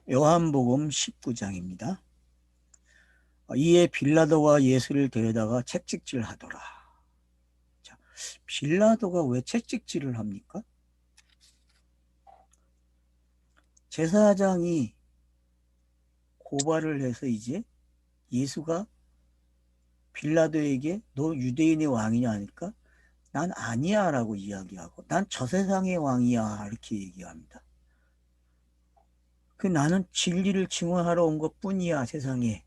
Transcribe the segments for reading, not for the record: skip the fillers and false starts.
요한복음 19장입니다. 이에 빌라도가 예수를 데려다가 채찍질하더라. 자, 빌라도가 왜 채찍질을 합니까? 제사장이 고발을 해서 이제 예수가 빌라도에게 너 유대인의 왕이냐 하니까 난 아니야 라고 이야기하고 난 저 세상의 왕이야 이렇게 얘기합니다. 나는 진리를 증언하러 온 것뿐이야 세상에.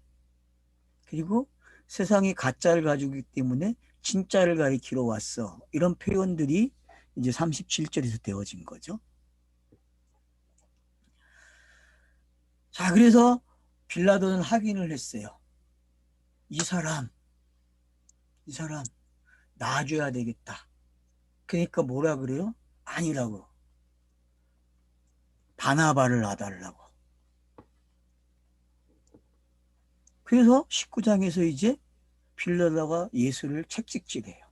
그리고 세상이 가짜를 가지고 있기 때문에 진짜를 가리키러 왔어. 이런 표현들이 이제 37절에서 되어진 거죠. 자, 그래서 빌라도는 확인을 했어요. 이 사람 놔줘야 되겠다. 그러니까 뭐라 그래요? 아니라고. 바나바를 놔달라고. 그래서 19장에서 이제 빌라도가 예수를 채찍질해요.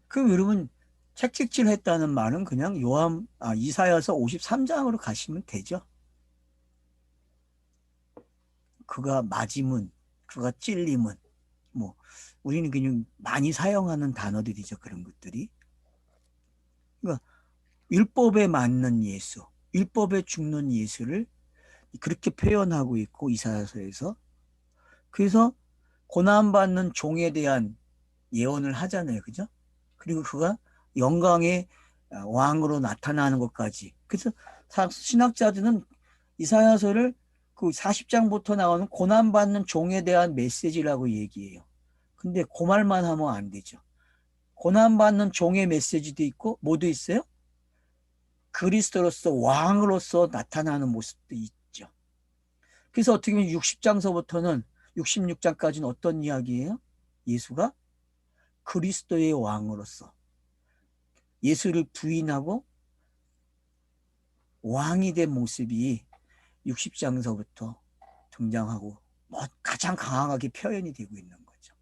그럼 여러분 채찍질 했다는 말은 그냥 이사야서 53장으로 가시면 되죠. 그가 맞으면, 그가 찔림은, 뭐 우리는 그냥 많이 사용하는 단어들이죠. 그런 것들이. 그러니까 율법에 맞는 예수, 율법에 죽는 예수를 그렇게 표현하고 있고 이사야서에서. 그래서 고난받는 종에 대한 예언을 하잖아요. 그죠? 그리고 그가 영광의 왕으로 나타나는 것까지. 그래서 신학자들은 이사야서를 그 40장부터 나오는 고난받는 종에 대한 메시지라고 얘기해요. 근데 그 말만 하면 안 되죠. 고난받는 종의 메시지도 있고 뭐도 있어요? 그리스도로서 왕으로서 나타나는 모습도 있죠. 그래서 어떻게 보면 60장서부터는 66장까지는 어떤 이야기예요? 예수가 그리스도의 왕으로서 예수를 부인하고 왕이 된 모습이 60장서부터 등장하고 가장 강하게 표현이 되고 있는 거죠.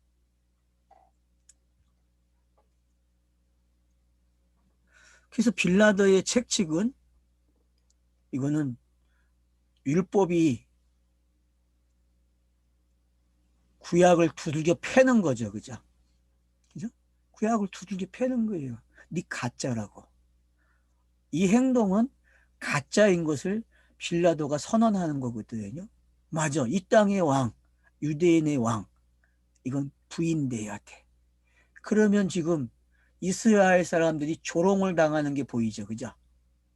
그래서 빌라도의 책칙은 이거는 율법이 구약을 두들겨 패는 거죠. 그죠? 그죠? 구약을 두들겨 패는 거예요. 네 가짜라고. 이 행동은 가짜인 것을 빌라도가 선언하는 거거든요. 맞아. 이 땅의 왕, 유대인의 왕, 이건 부인돼야 돼. 그러면 지금 이스라엘 사람들이 조롱을 당하는 게 보이죠. 그죠?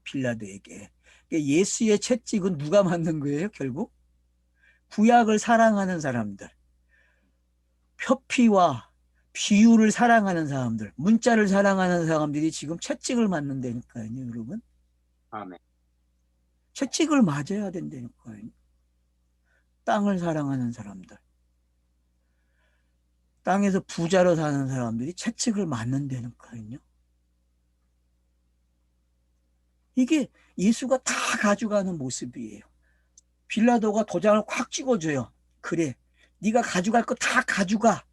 빌라도에게. 예수의 채찍은 누가 만든 거예요, 결국? 구약을 사랑하는 사람들, 표피와 비유를 사랑하는 사람들, 문자를 사랑하는 사람들이 지금 채찍을 맞는다니까요, 여러분. 아멘. 채찍을 맞아야 된다니까요. 땅을 사랑하는 사람들, 땅에서 부자로 사는 사람들이 채찍을 맞는다니까요. 이게 예수가 다 가져가는 모습이에요. 빌라도가 도장을 콱 찍어줘요. 그래, 네가 가져갈 거 다 가져가.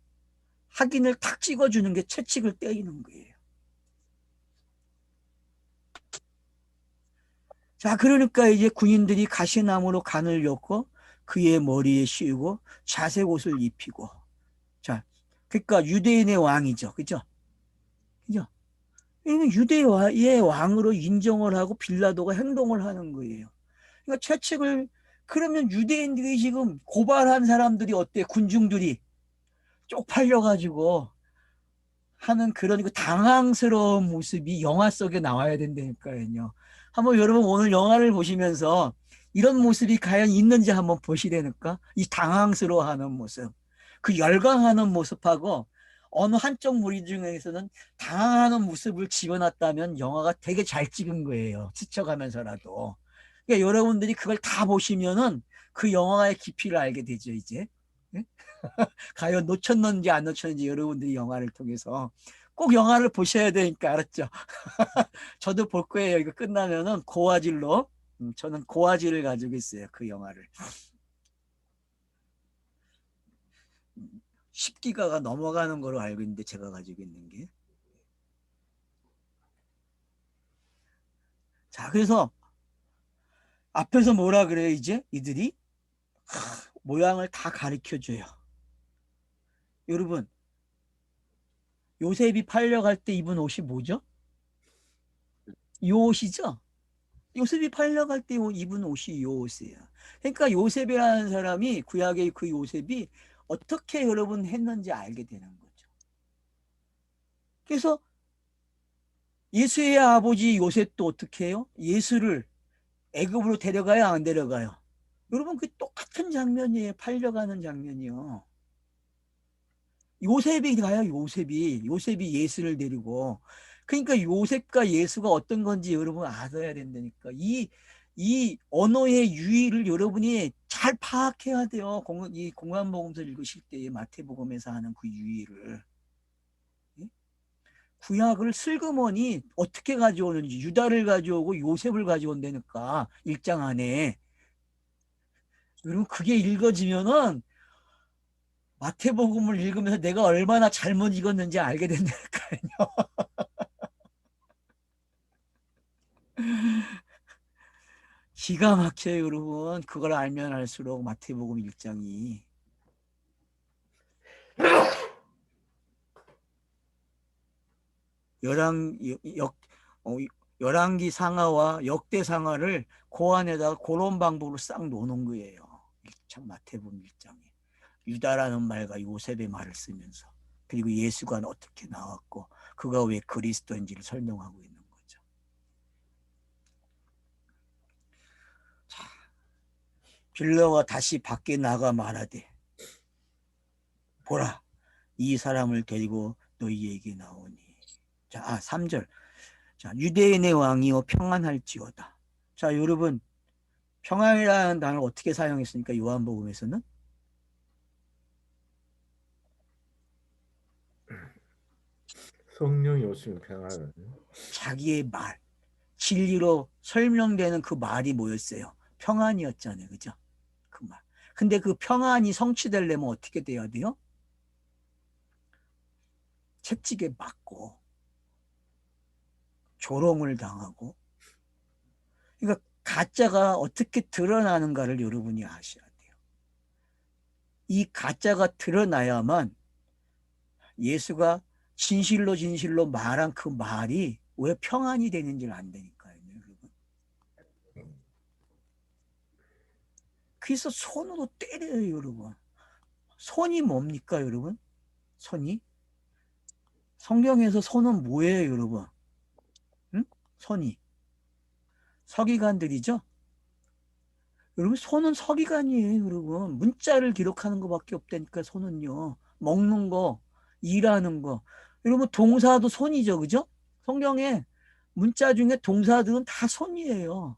확인을 탁 찍어주는 게 채찍을 떼이는 거예요. 자, 그러니까 이제 군인들이 가시나무로 간을 엮고 그의 머리에 씌우고 자색 옷을 입히고. 자, 그러니까 유대인의 왕이죠. 그죠? 그죠? 유대의 왕으로 인정을 하고 빌라도가 행동을 하는 거예요. 그러니까 채찍을, 그러면 유대인들이 지금 고발한 사람들이 어때? 군중들이 쪽팔려가지고 하는 그런 그 당황스러운 모습이 영화 속에 나와야 된다니까요. 한번 여러분 오늘 영화를 보시면서 이런 모습이 과연 있는지 한번 보시라니까. 이 당황스러워하는 모습, 그 열광하는 모습하고 어느 한쪽 무리 중에서는 당황하는 모습을 집어놨다면 영화가 되게 잘 찍은 거예요. 스쳐가면서라도. 그러니까 여러분들이 그걸 다 보시면은 그 영화의 깊이를 알게 되죠, 이제. 예? 과연 놓쳤는지 안 놓쳤는지 여러분들이 영화를 통해서 꼭 영화를 보셔야 되니까. 알았죠? 저도 볼 거예요. 이거 끝나면은 고화질로. 저는 고화질을 가지고 있어요. 그 영화를. 10기가가 넘어가는 거로 알고 있는데 제가 가지고 있는 게. 자, 그래서 앞에서 뭐라 그래요, 이제? 이들이 모양을 다 가르쳐 줘요. 여러분, 요셉이 팔려갈 때 입은 옷이 뭐죠? 이 옷이죠? 요셉이 팔려갈 때 입은 옷이 이 옷이에요. 그러니까 요셉이라는 사람이, 구약의 그 요셉이 어떻게 여러분 했는지 알게 되는 거죠. 그래서 예수의 아버지 요셉도 어떻게 해요? 예수를 애굽으로 데려가요, 안 데려가요? 여러분, 그 똑같은 장면이에요. 팔려가는 장면이요. 요셉이 가요, 요셉이 예수를 데리고. 그러니까 요셉과 예수가 어떤 건지 여러분 알아야 된다니까. 이 언어의 유의를 여러분이 잘 파악해야 돼요. 이 공간복음서 읽으실 때 마태복음에서 하는 그 유의를. 예? 구약을 슬그머니 어떻게 가져오는지, 유다를 가져오고 요셉을 가져온다니까, 1장 안에. 여러분, 그게 읽어지면은 마태복음을 읽으면서 내가 얼마나 잘못 읽었는지 알게 된다니까요. 기가 막혀요, 여러분. 그걸 알면 알수록 마태복음 1장이. 열왕, 역, 어, 열왕기 상하와 역대 상하를 그 안에다가 그런 방법으로 싹 놓는 거예요. 참 마태복음 1장에. 유다라는 말과 요셉의 말을 쓰면서. 그리고 예수가 어떻게 나왔고, 그가 왜 그리스도인지를 설명하고 있는 거죠. 자, 빌라가 다시 밖에 나가 말하되, 보라, 이 사람을 데리고 너희에게 나오니. 자, 3절. 자, 유대인의 왕이요 평안할지어다. 자, 여러분, 평안이라는 단어를 어떻게 사용했습니까? 요한복음에서는 성령이 오시면 평안을. 자기의 말, 진리로 설명되는 그 말이 뭐였어요? 평안이었잖아요. 그죠? 그 말. 근데 그 평안이 성취되려면 어떻게 돼야 돼요? 채찍에 맞고 조롱을 당하고. 그러니까 가짜가 어떻게 드러나는가를 여러분이 아셔야 돼요. 이 가짜가 드러나야만 예수가 진실로 말한 그 말이 왜 평안이 되는지를 안다니까요, 여러분. 그래서 손으로 때려요, 여러분. 손이 뭡니까, 여러분? 손이? 성경에서 손은 뭐예요, 여러분? 응? 손이. 서기관들이죠? 여러분, 손은 서기관이에요, 여러분. 문자를 기록하는 것밖에 없다니까, 손은요. 먹는 거, 일하는 거. 여러분, 동사도 손이죠, 그죠? 성경에 문자 중에 동사들은 다 손이에요.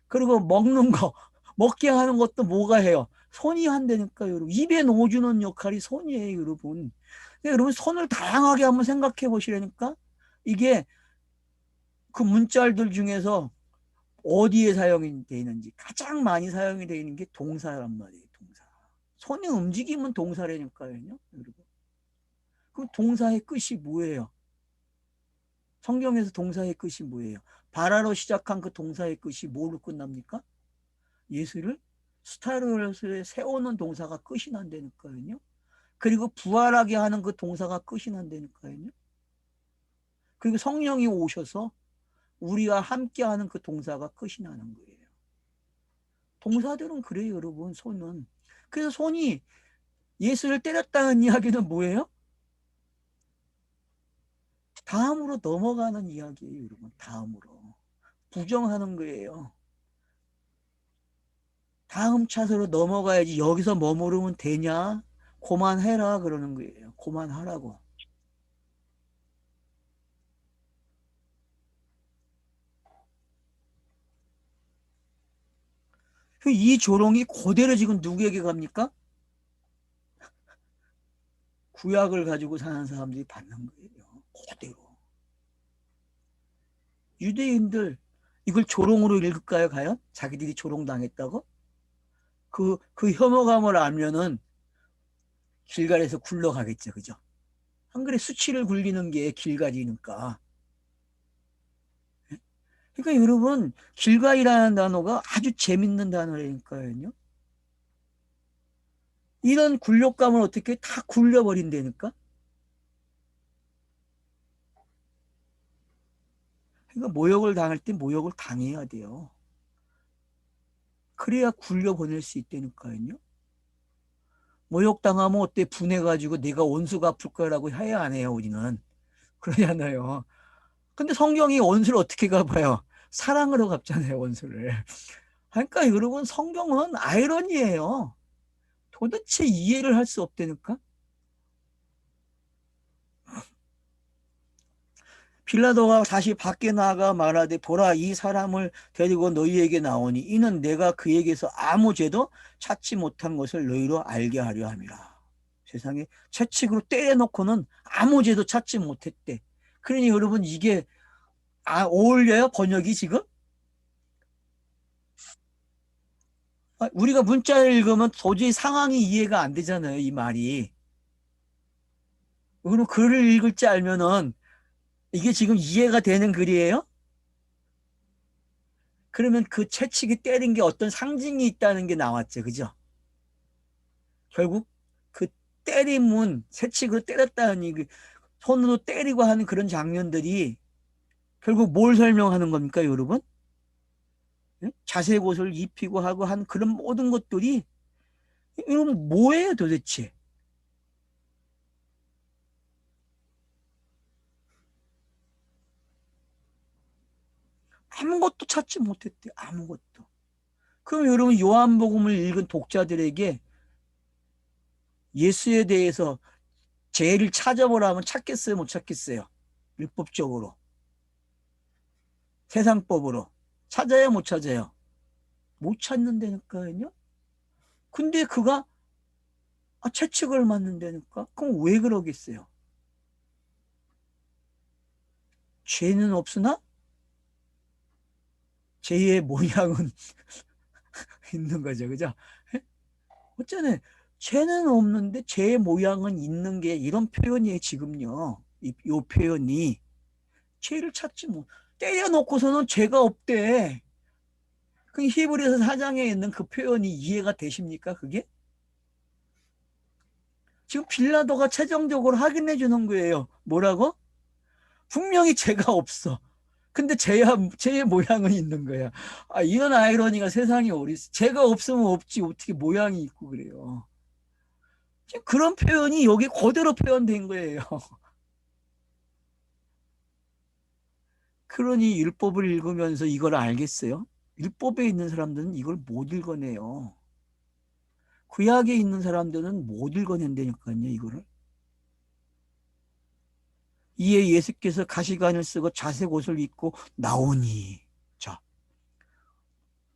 그리고 먹는 거, 먹게 하는 것도 뭐가 해요? 손이 한다니까, 여러분. 입에 넣어주는 역할이 손이에요, 여러분. 여러분, 손을 다양하게 한번 생각해 보시라니까? 이게 그 문자들 중에서 어디에 사용이 되는지 가장 많이 사용이 되는 게 동사란 말이에요. 동사. 손이 움직이면 동사라니까요. 여러분. 그럼 동사의 끝이 뭐예요? 성경에서 동사의 끝이 뭐예요? 바라로 시작한 그 동사의 끝이 뭐로 끝납니까? 예수를 스타로에 세우는 동사가 끝이 난다니까요. 그리고 부활하게 하는 그 동사가 끝이 난다니까요. 그리고 성령이 오셔서 우리와 함께하는 그 동사가 끝이 나는 거예요. 동사들은 그래요, 여러분. 손은. 그래서 손이 예수를 때렸다는 이야기는 뭐예요? 다음으로 넘어가는 이야기예요, 여러분. 다음으로. 부정하는 거예요. 다음 차서로 넘어가야지. 여기서 머무르면 되냐? 그만해라 그러는 거예요. 그만하라고. 이 조롱이 그대로 지금 누구에게 갑니까? 구약을 가지고 사는 사람들이 받는 거예요. 그대로. 유대인들 이걸 조롱으로 읽을까요, 과연? 자기들이 조롱당했다고? 그 혐오감을 알면은 길갈에서 굴러가겠죠, 그죠? 한 그래 수치를 굴리는 게 길갈이니까. 그러니까 여러분, 길가이라는 단어가 아주 재밌는 단어라니까요. 이런 굴욕감을 어떻게 다 굴려버린다니까? 그러니까 모욕을 당할 때 모욕을 당해야 돼요. 그래야 굴려보낼 수 있다니까요. 모욕당하면 어때? 분해가지고 내가 원수 갚을 거라고 해야 안 해요, 우리는. 그러잖아요. 근데 성경이 원수를 어떻게 갚아요? 사랑으로 갚잖아요, 원수를. 그러니까 여러분, 성경은 아이러니예요. 도대체 이해를 할 수 없다니까? 빌라도가 다시 밖에 나가 말하되 보라 이 사람을 데리고 너희에게 나오니 이는 내가 그에게서 아무 죄도 찾지 못한 것을 너희로 알게 하려 함이라. 세상에 채찍으로 때려놓고는 아무 죄도 찾지 못했대. 그러니 여러분 이게 어울려요? 번역이 지금? 우리가 문자를 읽으면 도저히 상황이 이해가 안 되잖아요, 이 말이. 그럼 글을 읽을 줄 알면은 이게 지금 이해가 되는 글이에요? 그러면 그 채찍이 때린 게 어떤 상징이 있다는 게 나왔죠. 그죠? 결국 그 때림은 채찍으로 때렸다는 그 손으로 때리고 하는 그런 장면들이 결국 뭘 설명하는 겁니까, 여러분? 예? 자색 옷을 입히고 하고 한 그런 모든 것들이 여러분 뭐예요, 도대체? 아무것도 찾지 못했대. 아무것도. 그럼 여러분 요한복음을 읽은 독자들에게 예수에 대해서 죄를 찾아보라면 찾겠어요, 못 찾겠어요? 율법적으로, 세상법으로 찾아야 못 찾아요? 못 찾는다니까요. 근데 그가 채찍을 맞는다니까. 그럼 왜 그러겠어요? 죄는 없으나 죄의 모양은 있는 거죠, 그죠? 어쩌네. 죄는 없는데 죄의 모양은 있는 게 이런 표현이에요, 지금요. 요 표현이 죄를 찾지 못. 때려놓고서는 죄가 없대. 그 히브리서 4장에 있는 그 표현이 이해가 되십니까, 그게? 지금 빌라도가 최종적으로 확인해 주는 거예요. 뭐라고? 분명히 죄가 없어. 근데 죄의 모양은 있는 거야. 이런 아이러니가 세상에 어디 있어. 죄가 없으면 없지. 어떻게 모양이 있고 그래요. 지금 그런 표현이 여기 그대로 표현된 거예요. 그러니 율법을 읽으면서 이걸 알겠어요? 율법에 있는 사람들은 이걸 못 읽어내요. 구약에 있는 사람들은 못 읽어낸다니까요, 이거를. 이에 예수께서 가시관을 쓰고 자색 옷을 입고 나오니. 자,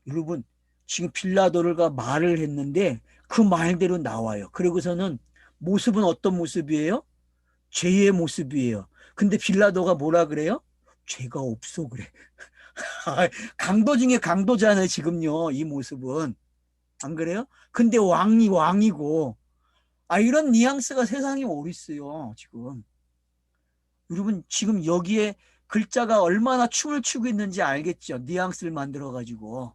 여러분, 지금 빌라도가 말을 했는데 그 말대로 나와요. 그러고서는 모습은 어떤 모습이에요? 죄의 모습이에요. 근데 빌라도가 뭐라 그래요? 죄가 없어 그래. 강도 중에 강도잖아요, 지금요. 이 모습은. 안 그래요? 근데 왕이 왕이고. 이런 뉘앙스가 세상에 어디 있어요, 지금. 여러분, 지금 여기에 글자가 얼마나 춤을 추고 있는지 알겠죠? 뉘앙스를 만들어가지고.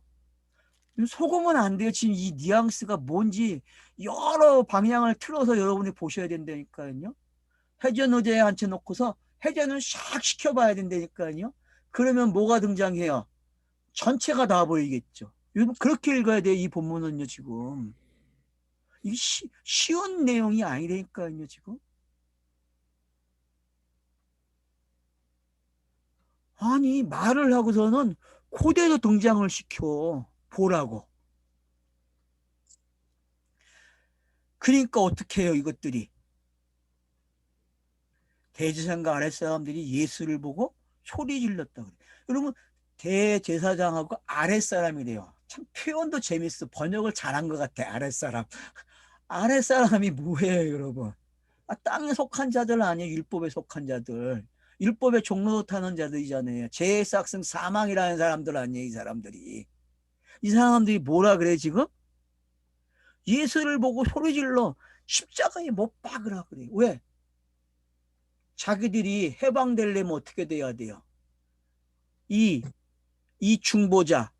속으면 안 돼요. 지금 이 뉘앙스가 뭔지 여러 방향을 틀어서 여러분이 보셔야 된다니까요. 회전 의자에 앉혀놓고서 회전을 샥 시켜봐야 된다니까요. 그러면 뭐가 등장해요? 전체가 다 보이겠죠. 여러분 그렇게 읽어야 돼요. 이 본문은요 지금. 이게 쉬운 내용이 아니라니까요 지금. 아니 말을 하고서는 그대로 등장을 시켜 보라고. 그러니까 어떻게 해요 이것들이. 대제사장과 아랫사람들이 예수를 보고 소리 질렀다 그래. 여러분 대제사장하고 아랫사람이래요. 참 표현도 재밌어. 번역을 잘한 것 같아. 아랫사람. 아랫사람이 뭐예요 여러분? 땅에 속한 자들 아니에요. 율법에 속한 자들. 율법의 종로 타는 자들이잖아요. 제사학생 사망이라는 사람들 아니에요. 이 사람들이. 이 사람들이 뭐라 그래 지금? 예수를 보고 소리 질러 십자가에 못 박으라 그래. 왜? 자기들이 해방되려면 어떻게 돼야 돼요? 이 이 중보자,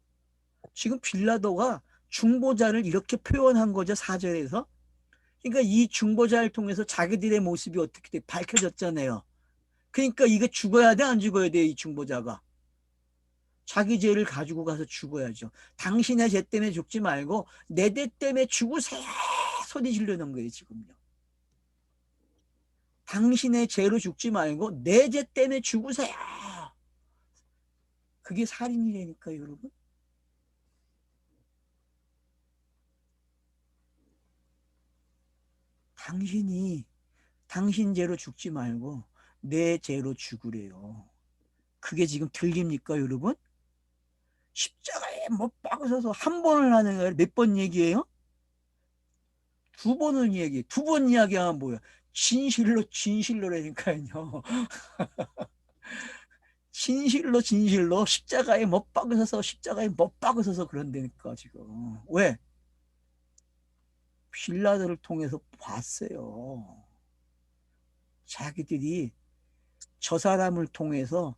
지금 빌라도가 중보자를 이렇게 표현한 거죠. 4절에서. 그러니까 이 중보자를 통해서 자기들의 모습이 어떻게 돼? 밝혀졌잖아요. 그러니까 이게 죽어야 돼, 안 죽어야 돼, 이 중보자가? 자기 죄를 가지고 가서 죽어야죠. 당신의 죄 때문에 죽지 말고 내 죄 때문에 죽으세요 소리 지르는 거예요, 지금요. 당신의 죄로 죽지 말고 내 죄 때문에 죽으세요. 그게 살인이라니까요, 여러분. 당신이 당신 죄로 죽지 말고 내 죄로 죽으래요. 그게 지금 들립니까, 여러분? 십자가에 못 박으셔서 한 번을 하는 거예요. 몇 번 얘기해요? 두 번을 얘기해. 두 번 이야기하면 뭐야? 진실로 진실로라니까요. 진실로 진실로 십자가에 못 박으셔서 십자가에 못 박으셔서 그런다니까 지금. 왜? 빌라도를 통해서 봤어요. 자기들이 저 사람을 통해서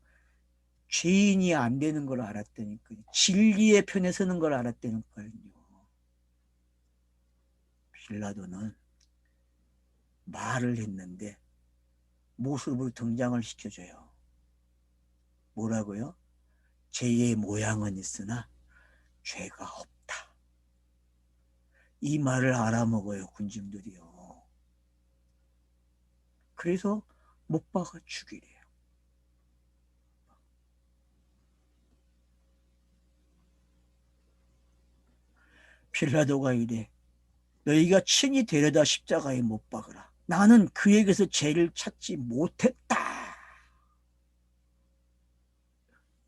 죄인이 안 되는 걸 알았다니까요. 진리의 편에 서는 걸 알았다니까요. 빌라도는 말을 했는데 모습으로 등장을 시켜줘요. 뭐라고요? 죄의 모양은 있으나 죄가 없다. 이 말을 알아먹어요, 군중들이요. 그래서 못 박아 죽이래요. 빌라도가 이래. 너희가 친히 데려다 십자가에 못 박으라. 나는 그에게서 죄를 찾지 못했다.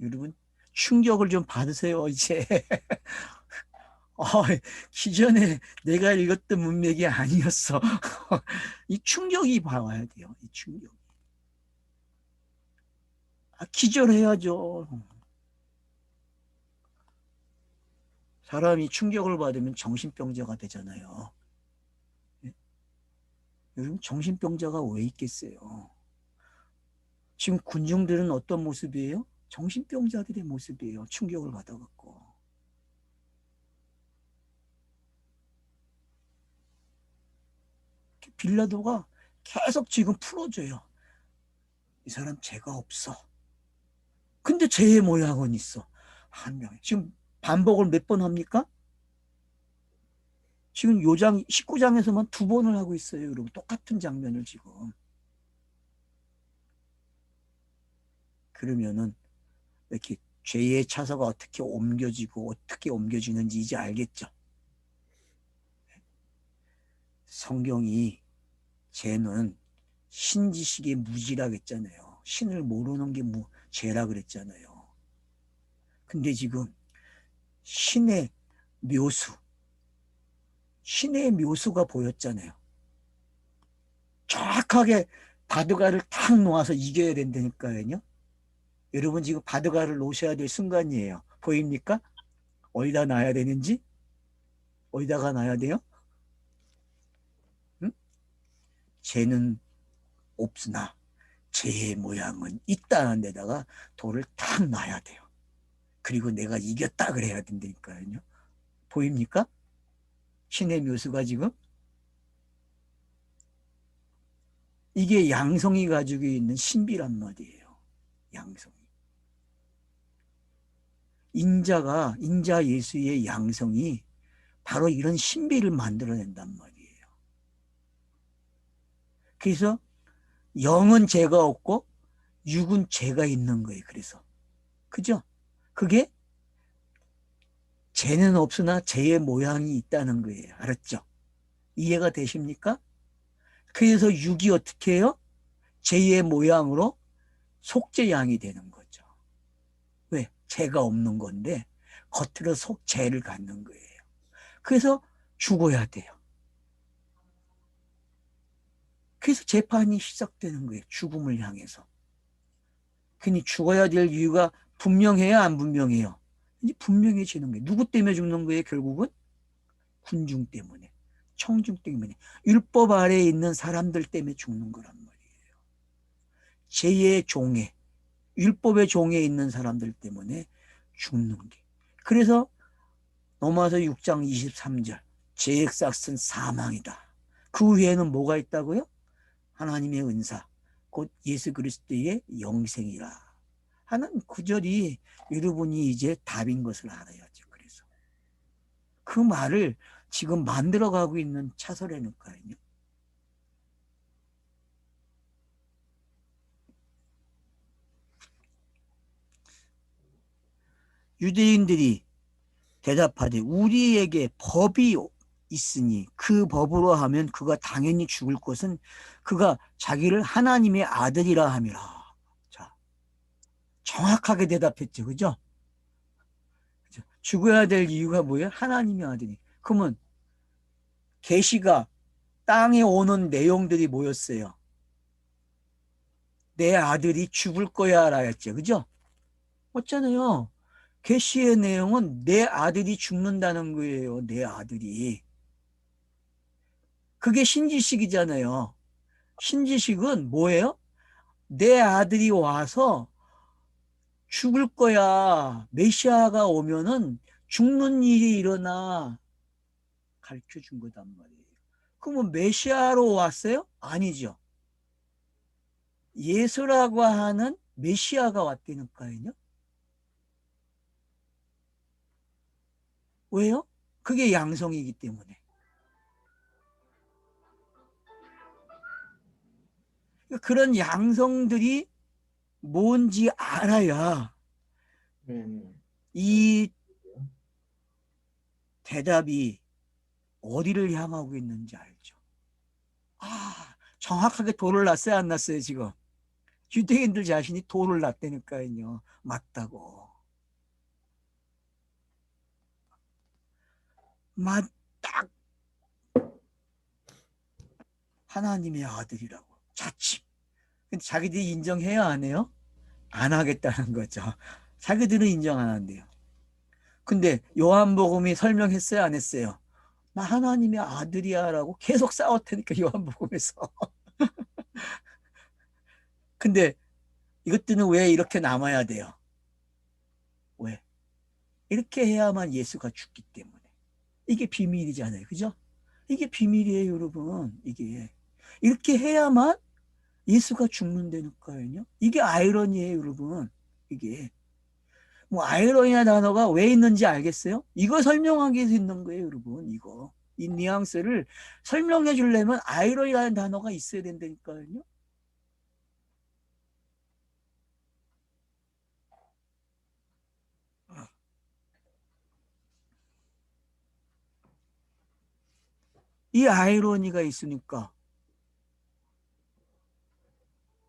여러분, 충격을 좀 받으세요, 이제. 어, 기존에 내가 읽었던 문맥이 아니었어. 이 충격이 봐와야 돼요, 이 충격. 기절해야죠. 사람이 충격을 받으면 정신병자가 되잖아요. 여러분, 정신병자가 왜 있겠어요? 지금 군중들은 어떤 모습이에요? 정신병자들의 모습이에요. 충격을 받아갖고. 빌라도가 계속 지금 풀어줘요. 이 사람 죄가 없어. 근데 죄의 모양은 있어. 한 명에. 지금 반복을 몇 번 합니까? 지금 요장 19장에서만 두 번을 하고 있어요. 여러분, 똑같은 장면을 지금. 그러면은 이렇게 죄의 차서가 어떻게 옮겨지고 어떻게 옮겨지는지 이제 알겠죠? 성경이 죄는 신지식의 무지라 그랬잖아요. 신을 모르는 게 죄라 그랬잖아요. 근데 지금 신의 묘수, 신의 묘수가 보였잖아요. 정확하게 바둑알을 탁 놓아서 이겨야 된다니까요. 여러분, 지금 바둑알을 놓으셔야 될 순간이에요. 보입니까? 어디다 놔야 되는지? 어디다가 놔야 돼요? 응? 죄는 없으나 죄의 모양은 있다는 데다가 돌을 탁 놔야 돼요. 그리고 내가 이겼다 그래야 된다니까요. 보입니까? 신의 묘수가 지금 이게 양성이 가지고 있는 신비란 말이에요. 양성이. 인자 예수의 양성이 바로 이런 신비를 만들어낸단 말이에요. 그래서 영은 죄가 없고 육은 죄가 있는 거예요. 그래서 그죠? 그게 죄는 없으나 죄의 모양이 있다는 거예요. 알았죠? 이해가 되십니까? 그래서 육이 어떻게 해요? 죄의 모양으로 속죄양이 되는 거죠. 왜? 죄가 없는 건데 겉으로 속죄를 갖는 거예요. 그래서 죽어야 돼요. 그래서 재판이 시작되는 거예요. 죽음을 향해서. 그니 죽어야 될 이유가 분명해요, 안 분명해요? 이제 분명해지는 거예요. 누구 때문에 죽는 거예요, 결국은? 군중 때문에, 청중 때문에, 율법 아래에 있는 사람들 때문에 죽는 거란 말이에요. 죄의 종에, 율법의 종에 있는 사람들 때문에 죽는 게. 그래서 로마서 6장 23절 죄의 삭은 사망이다. 그 외에는 뭐가 있다고요? 하나님의 은사 곧 예수 그리스도의 영생이라 하는 구절이 여러분이 이제 답인 것을 알아야죠. 그래서 그 말을 지금 만들어가고 있는 차서라니까요. 유대인들이 대답하되 우리에게 법이 있으니 그 법으로 하면 그가 당연히 죽을 것은 그가 자기를 하나님의 아들이라 함이라. 자, 정확하게 대답했죠. 그죠? 죽어야 될 이유가 뭐예요? 하나님의 아들이. 그러면 계시가 땅에 오는 내용들이 뭐였어요? 내 아들이 죽을 거야 라 했죠. 그죠? 맞잖아요. 계시의 내용은 내 아들이 죽는다는 거예요. 내 아들이. 그게 신지식이잖아요. 신지식은 뭐예요? 내 아들이 와서 죽을 거야. 메시아가 오면은 죽는 일이 일어나. 가르쳐 준 거단 말이에요. 그러면 메시아로 왔어요? 아니죠. 예수라고 하는 메시아가 왔다니까요. 왜요? 그게 양성이기 때문에. 그런 양성들이 뭔지 알아야 이 대답이 어디를 향하고 있는지 알죠. 아, 정확하게 돌을 놨어요, 안 놨어요, 지금? 유대인들 자신이 돌을 놨다니까요. 맞다고. 딱 하나님의 아들이라고. 자칫. 근데 자기들이 인정해야 안 해요? 안 하겠다는 거죠. 자기들은 인정 안 한대요. 근데 요한복음이 설명했어요, 안 했어요? 나 하나님의 아들이야 라고 계속 싸웠다니까, 요한복음에서. 근데 이것들은 왜 이렇게 남아야 돼요? 왜? 이렇게 해야만 예수가 죽기 때문에. 이게 비밀이잖아요. 그죠? 이게 비밀이에요, 여러분. 이게. 이렇게 해야만 예수가 죽는다니까요. 이게 아이러니예요, 여러분. 이게. 뭐 아이러니한 단어가 왜 있는지 알겠어요? 이거 설명하기 위해서 있는 거예요, 여러분. 이거. 이 뉘앙스를 설명해 주려면 아이러니라는 단어가 있어야 된다니까요. 이 아이러니가 있으니까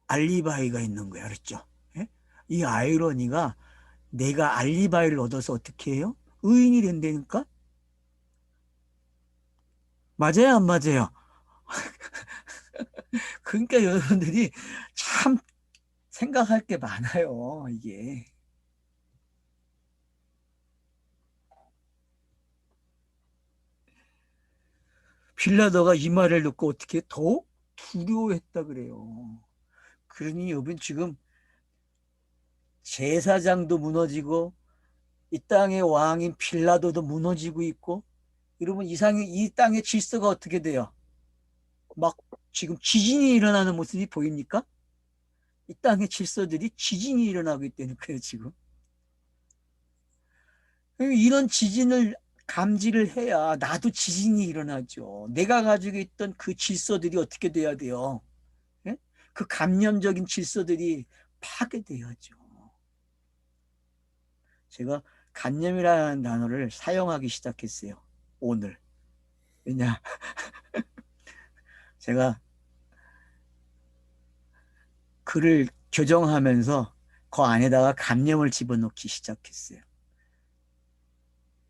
알리바이가 있는 거야, 그렇죠? 예? 이 아이러니가 내가 알리바이를 얻어서 어떻게 해요? 의인이 된다니까? 맞아요, 안 맞아요? 그러니까 여러분들이 참 생각할 게 많아요, 이게. 빌라도가 이 말을 듣고 어떻게 더 두려워했다 그래요. 그러니 여러분 지금 제사장도 무너지고 이 땅의 왕인 빌라도도 무너지고 있고 여러분 이 땅의 질서가 어떻게 돼요? 막 지금 지진이 일어나는 모습이 보입니까? 이 땅의 질서들이 지진이 일어나고 있다는 거예요, 지금. 이런 지진을 감지를 해야 나도 지진이 일어나죠. 내가 가지고 있던 그 질서들이 어떻게 돼야 돼요? 예? 그 감염적인 질서들이 파괴돼야죠. 제가 간념이라는 단어를 사용하기 시작했어요. 오늘. 왜냐? 제가 글을 교정하면서 그 안에다가 감념을 집어넣기 시작했어요.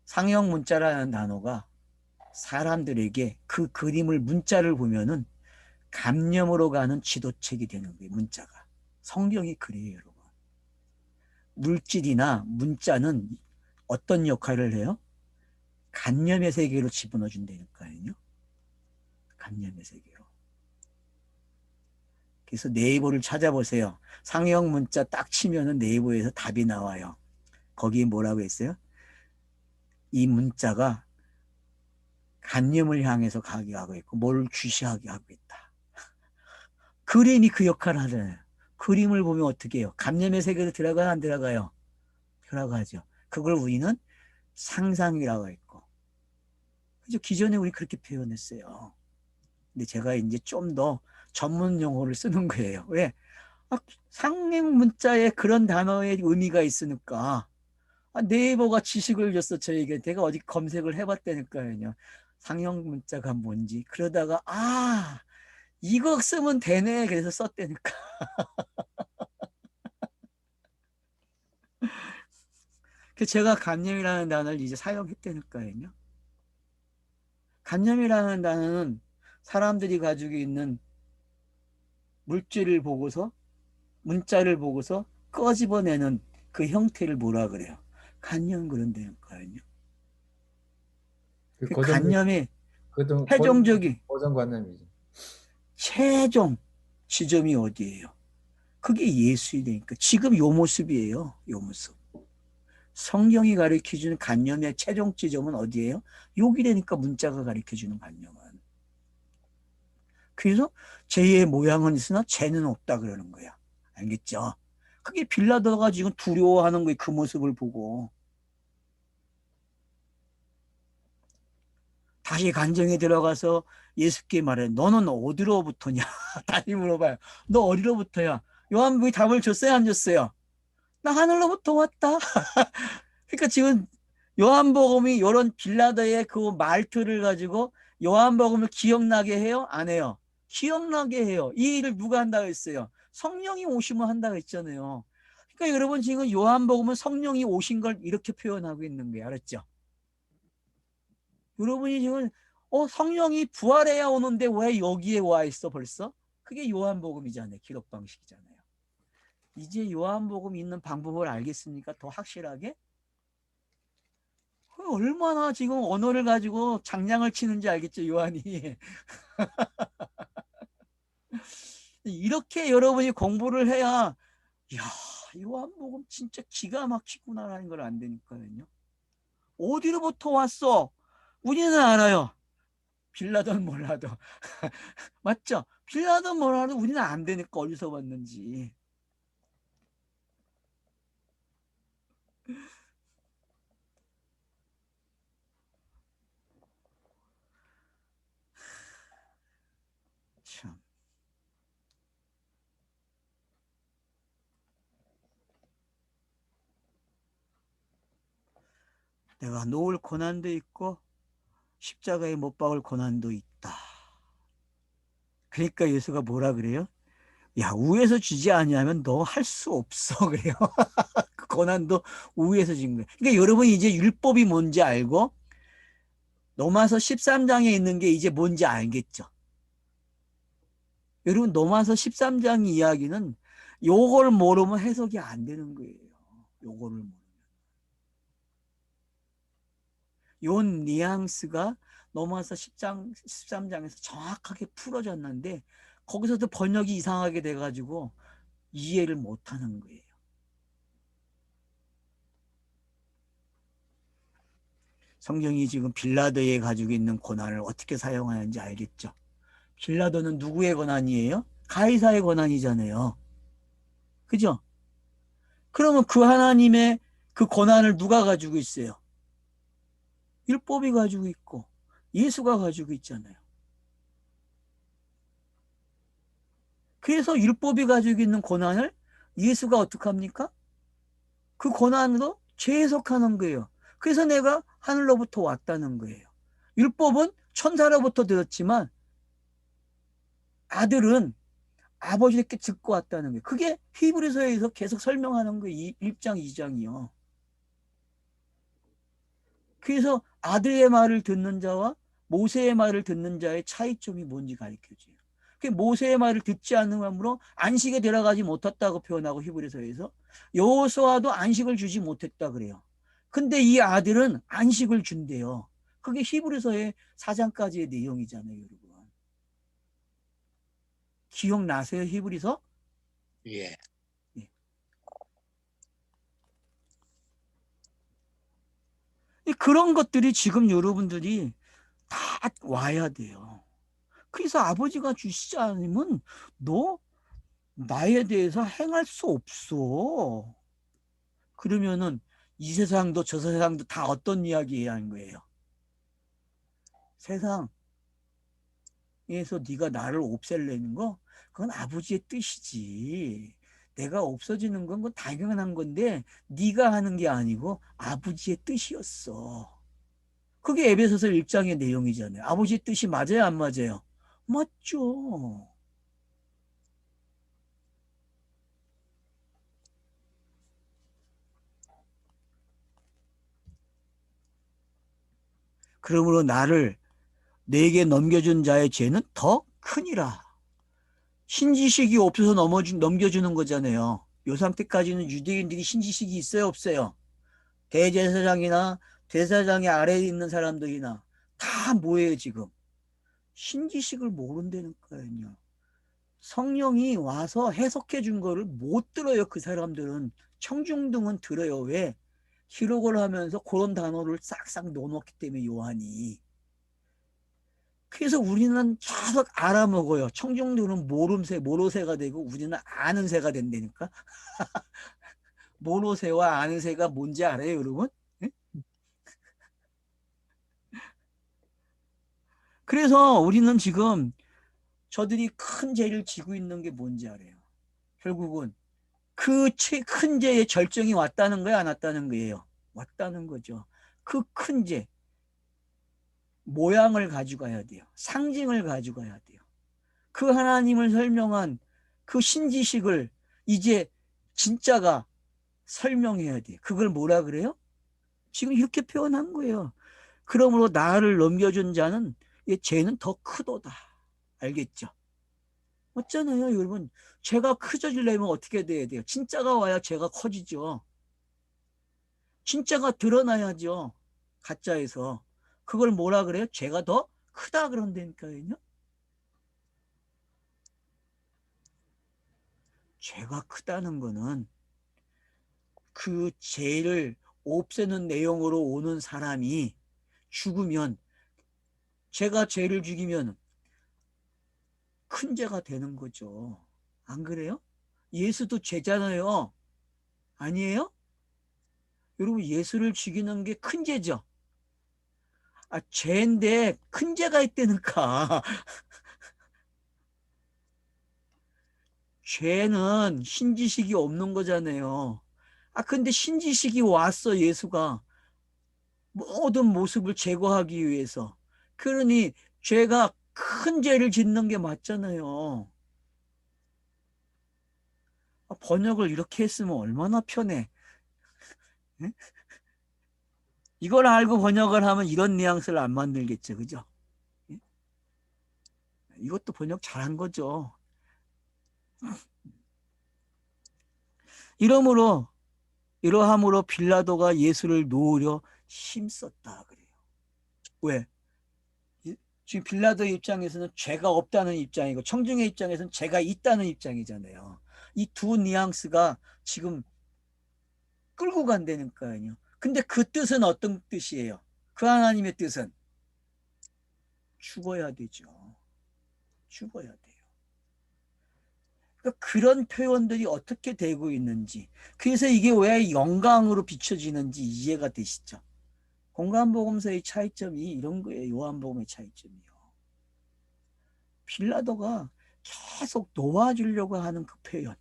상형 문자라는 단어가 사람들에게 그 그림을 문자를 보면은 감념으로 가는 지도책이 되는 거예요. 문자가. 성경이 그래요, 여러분. 물질이나 문자는 어떤 역할을 해요? 감념의 세계로 집어넣어 준다니까요. 감념의 세계로. 그래서 네이버를 찾아보세요. 상형 문자 딱 치면은 네이버에서 답이 나와요. 거기에 뭐라고 했어요? 이 문자가 간념을 향해서 가게 하고 있고 뭘 주시하게 하고 있다. 그림이 그 역할을 하잖아요. 그림을 보면 어떻게 해요? 간념의 세계로 들어가요, 안 들어가요? 들어가죠. 그걸 우리는 상상이라고 했고. 그죠? 기존에 우리 그렇게 표현했어요. 근데 제가 이제 좀 더 전문 용어를 쓰는 거예요. 왜? 아, 상행 문자에 그런 단어의 의미가 있으니까. 아, 네이버가 지식을 줬어, 저에게. 제가 어디 검색을 해봤다니까요. 상형 문자가 뭔지. 그러다가, 아, 이거 쓰면 되네. 그래서 썼다니까. 그래서 제가 간념이라는 단어를 이제 사용했다니까요. 간념이라는 단어는 사람들이 가지고 있는 물질을 보고서, 문자를 보고서 꺼집어내는 그 형태를 뭐라 그래요? 간념 그런다니까요. 그 그 고정 간념이 고정 고정 최종적인 고정관념이죠. 최종 지점이 어디예요? 그게 예수이니까 지금 요 모습이에요. 요 모습. 성경이 가르쳐주는 관념의 최종 지점은 어디예요? 여기라니까 문자가 가르쳐주는 관념은. 그래서 죄의 모양은 있으나 죄는 없다 그러는 거야. 알겠죠? 그게 빌라도가 지금 두려워하는 거예요. 그 모습을 보고. 다시 간정에 들어가서 예수께 말해. 너는 어디로부터냐? 다시 물어봐요. 너 어디로부터야? 요한복음이 답을 줬어요? 안 줬어요? 나 하늘로부터 왔다. 그러니까 지금 요한복음이 이런 빌라도의 그 말투를 가지고 요한복음을 기억나게 해요? 안 해요? 기억나게 해요. 이 일을 누가 한다고 했어요? 성령이 오시면 한다고 했잖아요. 그러니까 여러분 지금 요한복음은 성령이 오신 걸 이렇게 표현하고 있는 거예요. 알았죠? 여러분이 지금 성령이 부활해야 오는데 왜 여기에 와 있어 벌써? 그게 요한복음이잖아요. 기록 방식이잖아요. 이제 요한복음 있는 방법을 알겠습니까? 더 확실하게? 얼마나 지금 언어를 가지고 장량을 치는지 알겠죠, 요한이. 이렇게 여러분이 공부를 해야, 이야, 요한복음 진짜 기가 막히구나라는 걸 안 되니까요. 어디로부터 왔어? 우리는 알아요. 빌라도는 몰라도. 맞죠? 빌라도는 몰라도 우리는 안 되니까 어디서 왔는지. 참. 내가 놓을 고난도 있고, 십자가에 못 박을 고난도 있다. 그러니까 예수가 뭐라 그래요? 야, 위에서 주지 아니하면 너 할 수 없어. 그래요. 그 고난도 위에서 준 거예요. 그러니까 여러분이 이제 율법이 뭔지 알고 로마서 13장에 있는 게 이제 뭔지 알겠죠. 여러분 로마서 13장 이야기는 요걸 모르면 해석이 안 되는 거예요. 요거를 모르면. 요 뉘앙스가 로마서 10장, 13장에서 정확하게 풀어졌는데 거기서도 번역이 이상하게 돼가지고 이해를 못하는 거예요. 성경이 지금 빌라도에 가지고 있는 고난을 어떻게 사용하는지 알겠죠? 빌라도는 누구의 고난이에요? 가이사의 고난이잖아요. 그죠? 그러면 그 하나님의 그 고난을 누가 가지고 있어요? 율법이 가지고 있고 예수가 가지고 있잖아요. 그래서 율법이 가지고 있는 고난을 예수가 어떻게 합니까? 그 고난으로 재해석하는 거예요. 그래서 내가 하늘로부터 왔다는 거예요. 율법은 천사로부터 들었지만 아들은 아버지께 듣고 왔다는 거예요. 그게 히브리서에서 계속 설명하는 거예요. 1장, 2장이요. 그래서 아들의 말을 듣는 자와 모세의 말을 듣는 자의 차이점이 뭔지 가르쳐줘요. 그 모세의 말을 듣지 않음으로 안식에 들어가지 못했다고 표현하고 히브리서에서 여호수아도 안식을 주지 못했다 그래요. 근데 이 아들은 안식을 준대요. 그게 히브리서의 4장까지의 내용이잖아요, 여러분. 기억나세요, 히브리서? 예. 예. 그런 것들이 지금 여러분들이 다 와야 돼요. 그래서 아버지가 주시지 않으면 너 나에 대해서 행할 수 없어. 그러면은 이 세상도 저 세상도 다 어떤 이야기해야 하는 거예요? 세상에서 네가 나를 없앨래는 거 그건 아버지의 뜻이지. 내가 없어지는 건 그건 당연한 건데 네가 하는 게 아니고 아버지의 뜻이었어. 그게 에베소서 1장의 내용이잖아요. 아버지의 뜻이 맞아요, 안 맞아요? 맞죠. 그러므로 나를 내게 넘겨준 자의 죄는 더 크니라. 신지식이 없어서 넘겨주는 거잖아요. 요 상태까지는 유대인들이 신지식이 있어요, 없어요? 대제사장이나 대사장의 아래에 있는 사람들이나 다 뭐예요, 지금? 신지식을 모른다니까요. 성령이 와서 해석해 준 거를 못 들어요, 그 사람들은. 청중등은 들어요. 왜? 기록을 하면서 그런 단어를 싹싹 넣어놓기 때문에 요한이. 그래서 우리는 계속 알아먹어요. 청중들은 모로새가 되고 우리는 아는 새가 된다니까. 모로새와 아는 새가 뭔지 알아요, 여러분? 예? 그래서 우리는 지금 저들이 큰 죄를 지고 있는 게 뭔지 알아요. 결국은 그 큰 죄의 절정이 왔다는 거야, 안 왔다는 거예요? 왔다는 거죠. 그 큰 죄, 모양을 가져가야 돼요. 상징을 가져가야 돼요. 그 하나님을 설명한 그 신지식을 이제 진짜가 설명해야 돼. 그걸 뭐라 그래요? 지금 이렇게 표현한 거예요. 그러므로 나를 넘겨준 자는 죄는 더 크도다. 알겠죠? 맞잖아요, 여러분. 죄가 커지려면 어떻게 돼야 돼요? 진짜가 와야 죄가 커지죠. 진짜가 드러나야죠. 가짜에서. 그걸 뭐라 그래요? 죄가 더 크다 그런다니까요. 죄가 크다는 거는 그 죄를 없애는 내용으로 오는 사람이 죽으면 죄가 죄를 죽이면 큰 죄가 되는 거죠. 안 그래요? 예수도 죄잖아요. 아니에요? 여러분 예수를 죽이는 게 큰 죄죠. 아, 죄인데 큰 죄가 있다니까. 죄는 신지식이 없는 거잖아요. 아, 근데 신지식이 왔어, 예수가. 모든 모습을 제거하기 위해서. 그러니 죄가 큰 죄를 짓는 게 맞잖아요. 아, 번역을 이렇게 했으면 얼마나 편해. 응? 이걸 알고 번역을 하면 이런 뉘앙스를 안 만들겠죠. 그죠? 응? 이것도 번역 잘한 거죠. 이러므로 이러함으로 빌라도가 예수를 놓으려 힘썼다 그래요. 왜? 지금 빌라도 입장에서는 죄가 없다는 입장이고 청중의 입장에서는 죄가 있다는 입장이잖아요. 이 두 뉘앙스가 지금 끌고 간다니까요. 근데 그 뜻은 어떤 뜻이에요? 그 하나님의 뜻은 죽어야 되죠. 죽어야 돼요. 그러니까 그런 표현들이 어떻게 되고 있는지, 그래서 이게 왜 영광으로 비춰지는지 이해가 되시죠? 공간복음서의 차이점이 이런 거예요. 요한복음의 차이점이요. 빌라도가 계속 놓아주려고 하는 그 표현,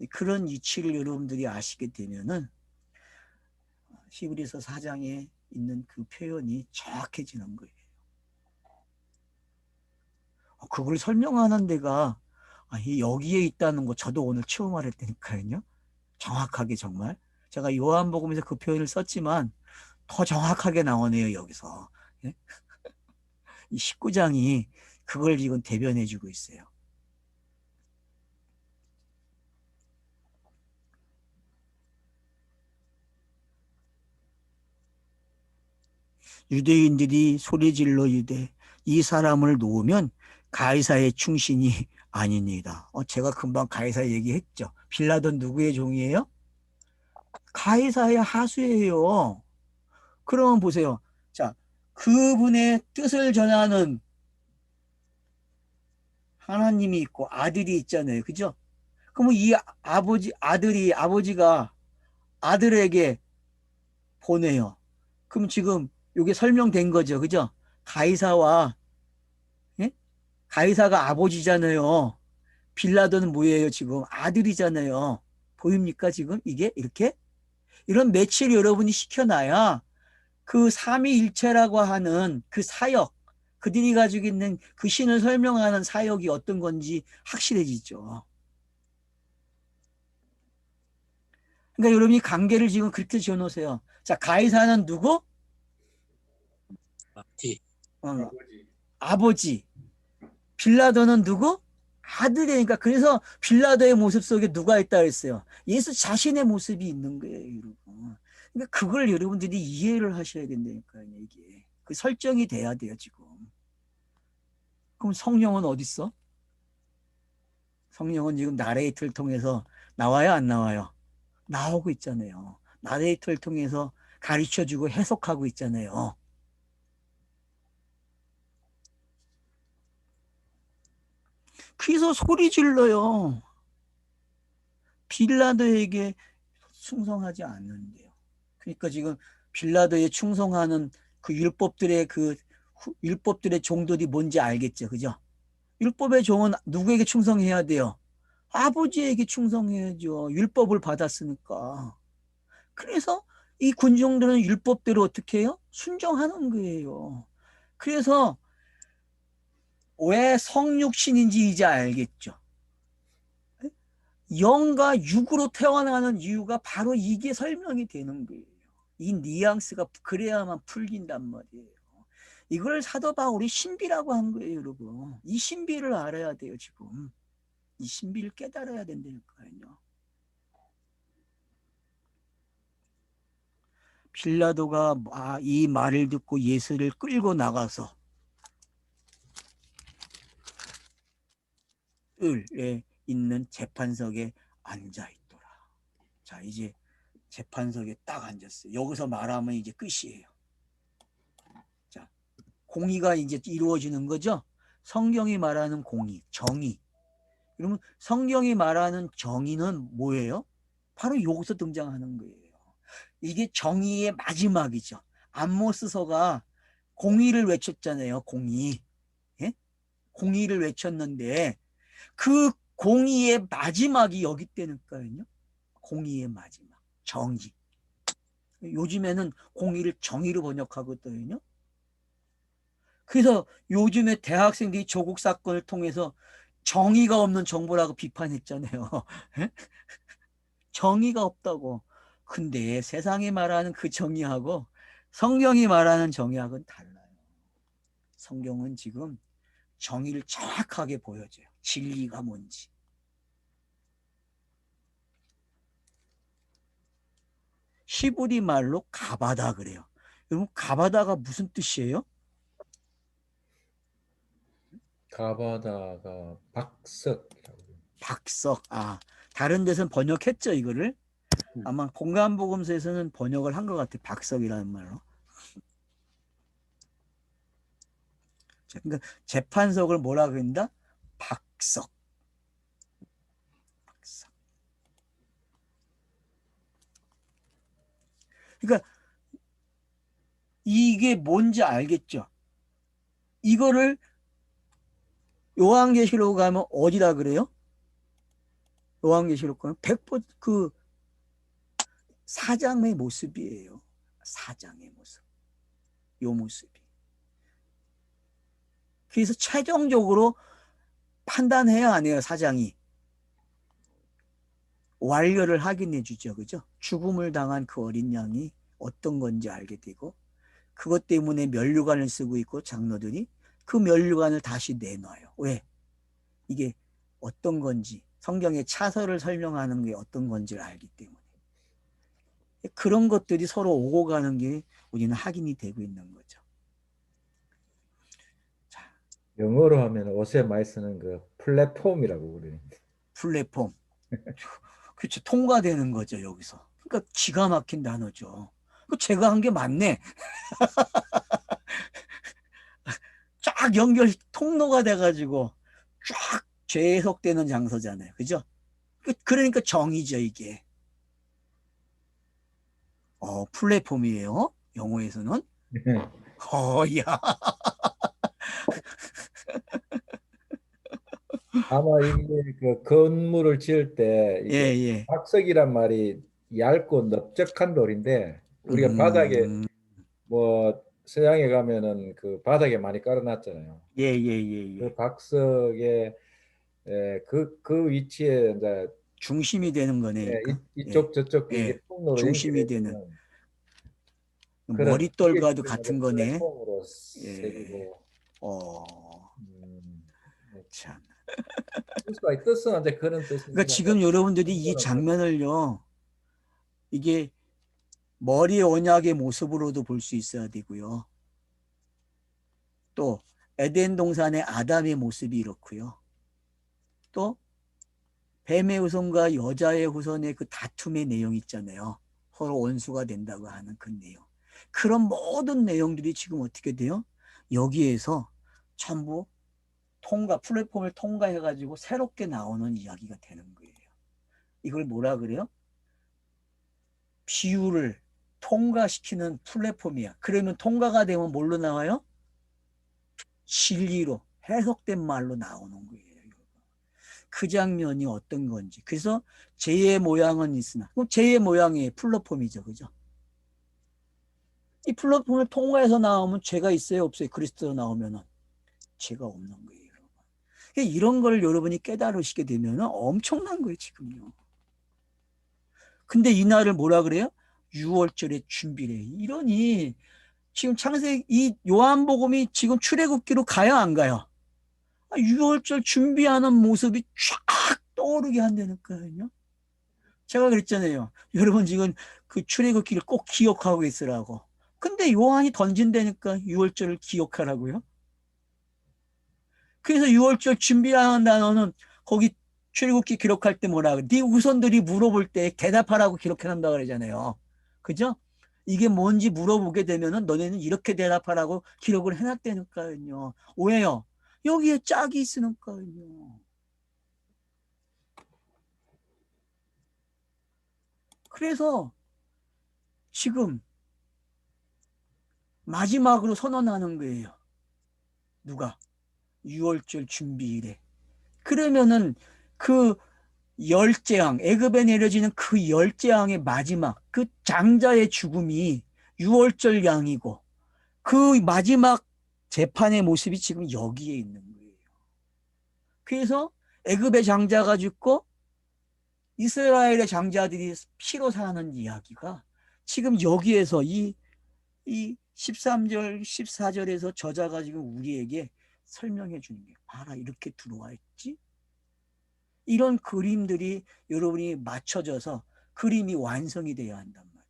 그런 이치를 여러분들이 아시게 되면은 히브리서 4장에 있는 그 표현이 정확해지는 거예요. 그걸 설명하는 데가 여기에 있다는 거 저도 오늘 처음 알았다니까요. 정확하게 정말. 제가 요한복음에서 그 표현을 썼지만 더 정확하게 나오네요, 여기서. 예? 이 19장이 그걸 지금 대변해주고 있어요. 유대인들이 소리질러 이르되 이 사람을 놓으면 가이사의 충신이 아니니이다. 제가 금방 가이사 얘기했죠. 빌라도는 누구의 종이에요? 가이사의 하수예요. 그러면 보세요. 자, 그분의 뜻을 전하는 하나님이 있고 아들이 있잖아요. 그죠? 그러면 이 아버지가 아들에게 보내요. 그럼 지금 이게 설명된 거죠. 그죠? 가이사와, 예? 가이사가 아버지잖아요. 빌라도는 뭐예요? 지금 아들이잖아요. 보입니까? 지금 이게 이렇게? 이런 매치를 여러분이 시켜놔야 그 삼위일체라고 하는 그 사역, 그들이 가지고 있는 그 신을 설명하는 사역이 어떤 건지 확실해지죠. 그러니까 여러분이 관계를 지금 그렇게 지어놓으세요. 자, 가이사는 누구? D. 어, 아버지. 빌라도는 누구? 아들이니까. 그래서 빌라도의 모습 속에 누가 있다 그랬어요? 예수 자신의 모습이 있는 거예요, 여러분. 그러니까 그걸 여러분들이 이해를 하셔야 된다니까요, 이게. 그 설정이 돼야 돼요, 지금. 그럼 성령은 어디 있어? 성령은 지금 나레이트를 통해서 나와요, 안 나와요? 나오고 있잖아요. 나레이트를 통해서 가르쳐주고 해석하고 있잖아요. 그래서 소리 질러요. 빌라도에게 충성하지 않는데요. 그러니까 지금 빌라도에 충성하는 그 율법들의 종들이 뭔지 알겠죠, 그죠? 율법의 종은 누구에게 충성해야 돼요? 아버지에게 충성해야죠. 율법을 받았으니까. 그래서 이 군종들은 율법대로 어떻게 해요? 순종하는 거예요. 그래서 왜 성육신인지 이제 알겠죠. 영과 육으로 태어나는 이유가 바로 이게 설명이 되는 거예요. 이 뉘앙스가 그래야만 풀린단 말이에요. 이걸 사도 바울이 신비라고 한 거예요, 여러분. 이 신비를 알아야 돼요, 지금. 이 신비를 깨달아야 된다니까요. 빌라도가 이 말을 듣고 예수를 끌고 나가서 에 있는 재판석에 앉아 있더라. 자, 이제 재판석에 딱 앉았어요. 여기서 말하면 이제 끝이에요. 자, 공의가 이제 이루어지는 거죠. 성경이 말하는 공의, 정의. 그러면 성경이 말하는 정의는 뭐예요? 바로 여기서 등장하는 거예요. 이게 정의의 마지막이죠. 아모스서가 공의를 외쳤잖아요. 공의. 예? 공의를 외쳤는데 그 공의의 마지막이 여기 때니까요. 공의의 마지막. 정의. 요즘에는 공의를 정의로 번역하거든요. 그래서 요즘에 대학생들이 조국 사건을 통해서 정의가 없는 정부라고 비판했잖아요. 정의가 없다고. 근데 세상이 말하는 그 정의하고 성경이 말하는 정의하고는 달라요. 성경은 지금 정의를 정확하게 보여줘요. 진리가 뭔지. 히브리 말로 가바다 그래요. 여러분 가바다가 무슨 뜻이에요? 가바다가 박석이라고. 박석. 다른 데서는 번역했죠, 이거를. 아마 공간복음서에서는 번역을 한 것 같아요. 박석이라는 말로. 그러니까 재판석을 뭐라 그런다? 박석. 박석. 그러니까 이게 뭔지 알겠죠? 이거를 요한계시록 가면 어디다 그래요? 요한계시록 가면 그 사장의 모습이에요. 사장의 모습. 요 모습이. 그래서 최종적으로 판단해야 안 해요, 사장이. 완료를 확인해 주죠. 그죠? 죽음을 당한 그 어린 양이 어떤 건지 알게 되고, 그것 때문에 면류관을 쓰고 있고, 장로들이 그 면류관을 다시 내놔요. 왜? 이게 어떤 건지, 성경의 차서를 설명하는 게 어떤 건지를 알기 때문에. 그런 것들이 서로 오고 가는 게 우리는 확인이 되고 있는 거죠. 자, 영어로 하면 옷에 많이 쓰는 그 플랫폼이라고 그래요. 플랫폼. 그렇죠. 통과되는 거죠, 여기서. 그러니까 기가 막힌 단어죠. 그 제가 한 게 맞네. 쫙 연결 통로가 돼가지고 쫙 재해석되는 장소잖아요. 그죠? 그러니까 정의죠, 이게. 플랫폼이에요. 영어에서는. 야. 아마 이게 그 건물을 지을 때 예, 이게 예. 박석이란 말이 얇고 넓적한 돌인데 우리가 바닥에 음, 뭐 서양에 가면은 그 바닥에 많이 깔아놨잖아요. 예, 예, 예, 그 예. 박석의 그 위치에 이제 중심이 되는 예, 거네니까. 예, 이쪽 저쪽 이게 예. 통로로 중심이 되는. 연결해주는 그런 그게 머릿돌과도 지금 같은 이제 거네. 플랫폼으로 예. 새기고 어, 음, 뭐 참. 뜻은 이제 그런 그러니까 뜻입니다. 뭐 지금 여러분들이 이 근거는 뭐 장면을요, 이게 머리의 언약의 모습으로도 볼 수 있어야 되고요. 또 에덴 동산의 아담의 모습이 이렇고요. 또 뱀의 후손과 여자의 후손의 그 다툼의 내용 있잖아요. 서로 원수가 된다고 하는 그 내용. 그런 모든 내용들이 지금 어떻게 돼요? 여기에서 전부 플랫폼을 통과해가지고 새롭게 나오는 이야기가 되는 거예요. 이걸 뭐라 그래요? 비유를 통과시키는 플랫폼이야. 그러면 통과가 되면 뭘로 나와요? 진리로 해석된 말로 나오는 거예요. 그 장면이 어떤 건지. 그래서 죄의 모양은 있으나, 그럼 죄의 모양이 플랫폼이죠. 그죠? 이 플랫폼을 통과해서 나오면 죄가 있어요? 없어요? 그리스도로 나오면은 죄가 없는 거예요. 그러니까 이런 걸 여러분이 깨달으시게 되면 엄청난 거예요, 지금요. 근데 이날을 뭐라 그래요? 6월절의 준비래. 이러니 지금 이 요한복음이 지금 출애굽기로 가요, 안 가요? 6월절 준비하는 모습이 쫙 떠오르게 한다니까요. 제가 그랬잖아요. 여러분 지금 그 출애굽기를 꼭 기억하고 있으라고. 근데 요한이 던진다니까 6월절을 기억하라고요. 그래서 6월절 준비하는 단어는 거기 출애굽기 기록할 때 뭐라 그래? 네 후손들이 물어볼 때 대답하라고 기록해놓는다 그러잖아요. 그죠? 이게 뭔지 물어보게 되면은 너네는 이렇게 대답하라고 기록을 해놨다니까요. 왜요? 여기에 짝이 있으니까요. 그래서 지금 마지막으로 선언하는 거예요. 누가? 6월절 준비일에. 그러면은 그 열재앙, 애굽에 내려지는 그 열재앙의 마지막, 그 장자의 죽음이 6월절 양이고 그 마지막 재판의 모습이 지금 여기에 있는 거예요. 그래서 애굽의 장자가 죽고 이스라엘의 장자들이 피로 사는 이야기가 지금 여기에서 이 13절, 14절에서 저자가 지금 우리에게 설명해 주는 게 봐라 이렇게 들어와 있지. 이런 그림들이 여러분이 맞춰져서 그림이 완성이 되어야 한단 말이에요.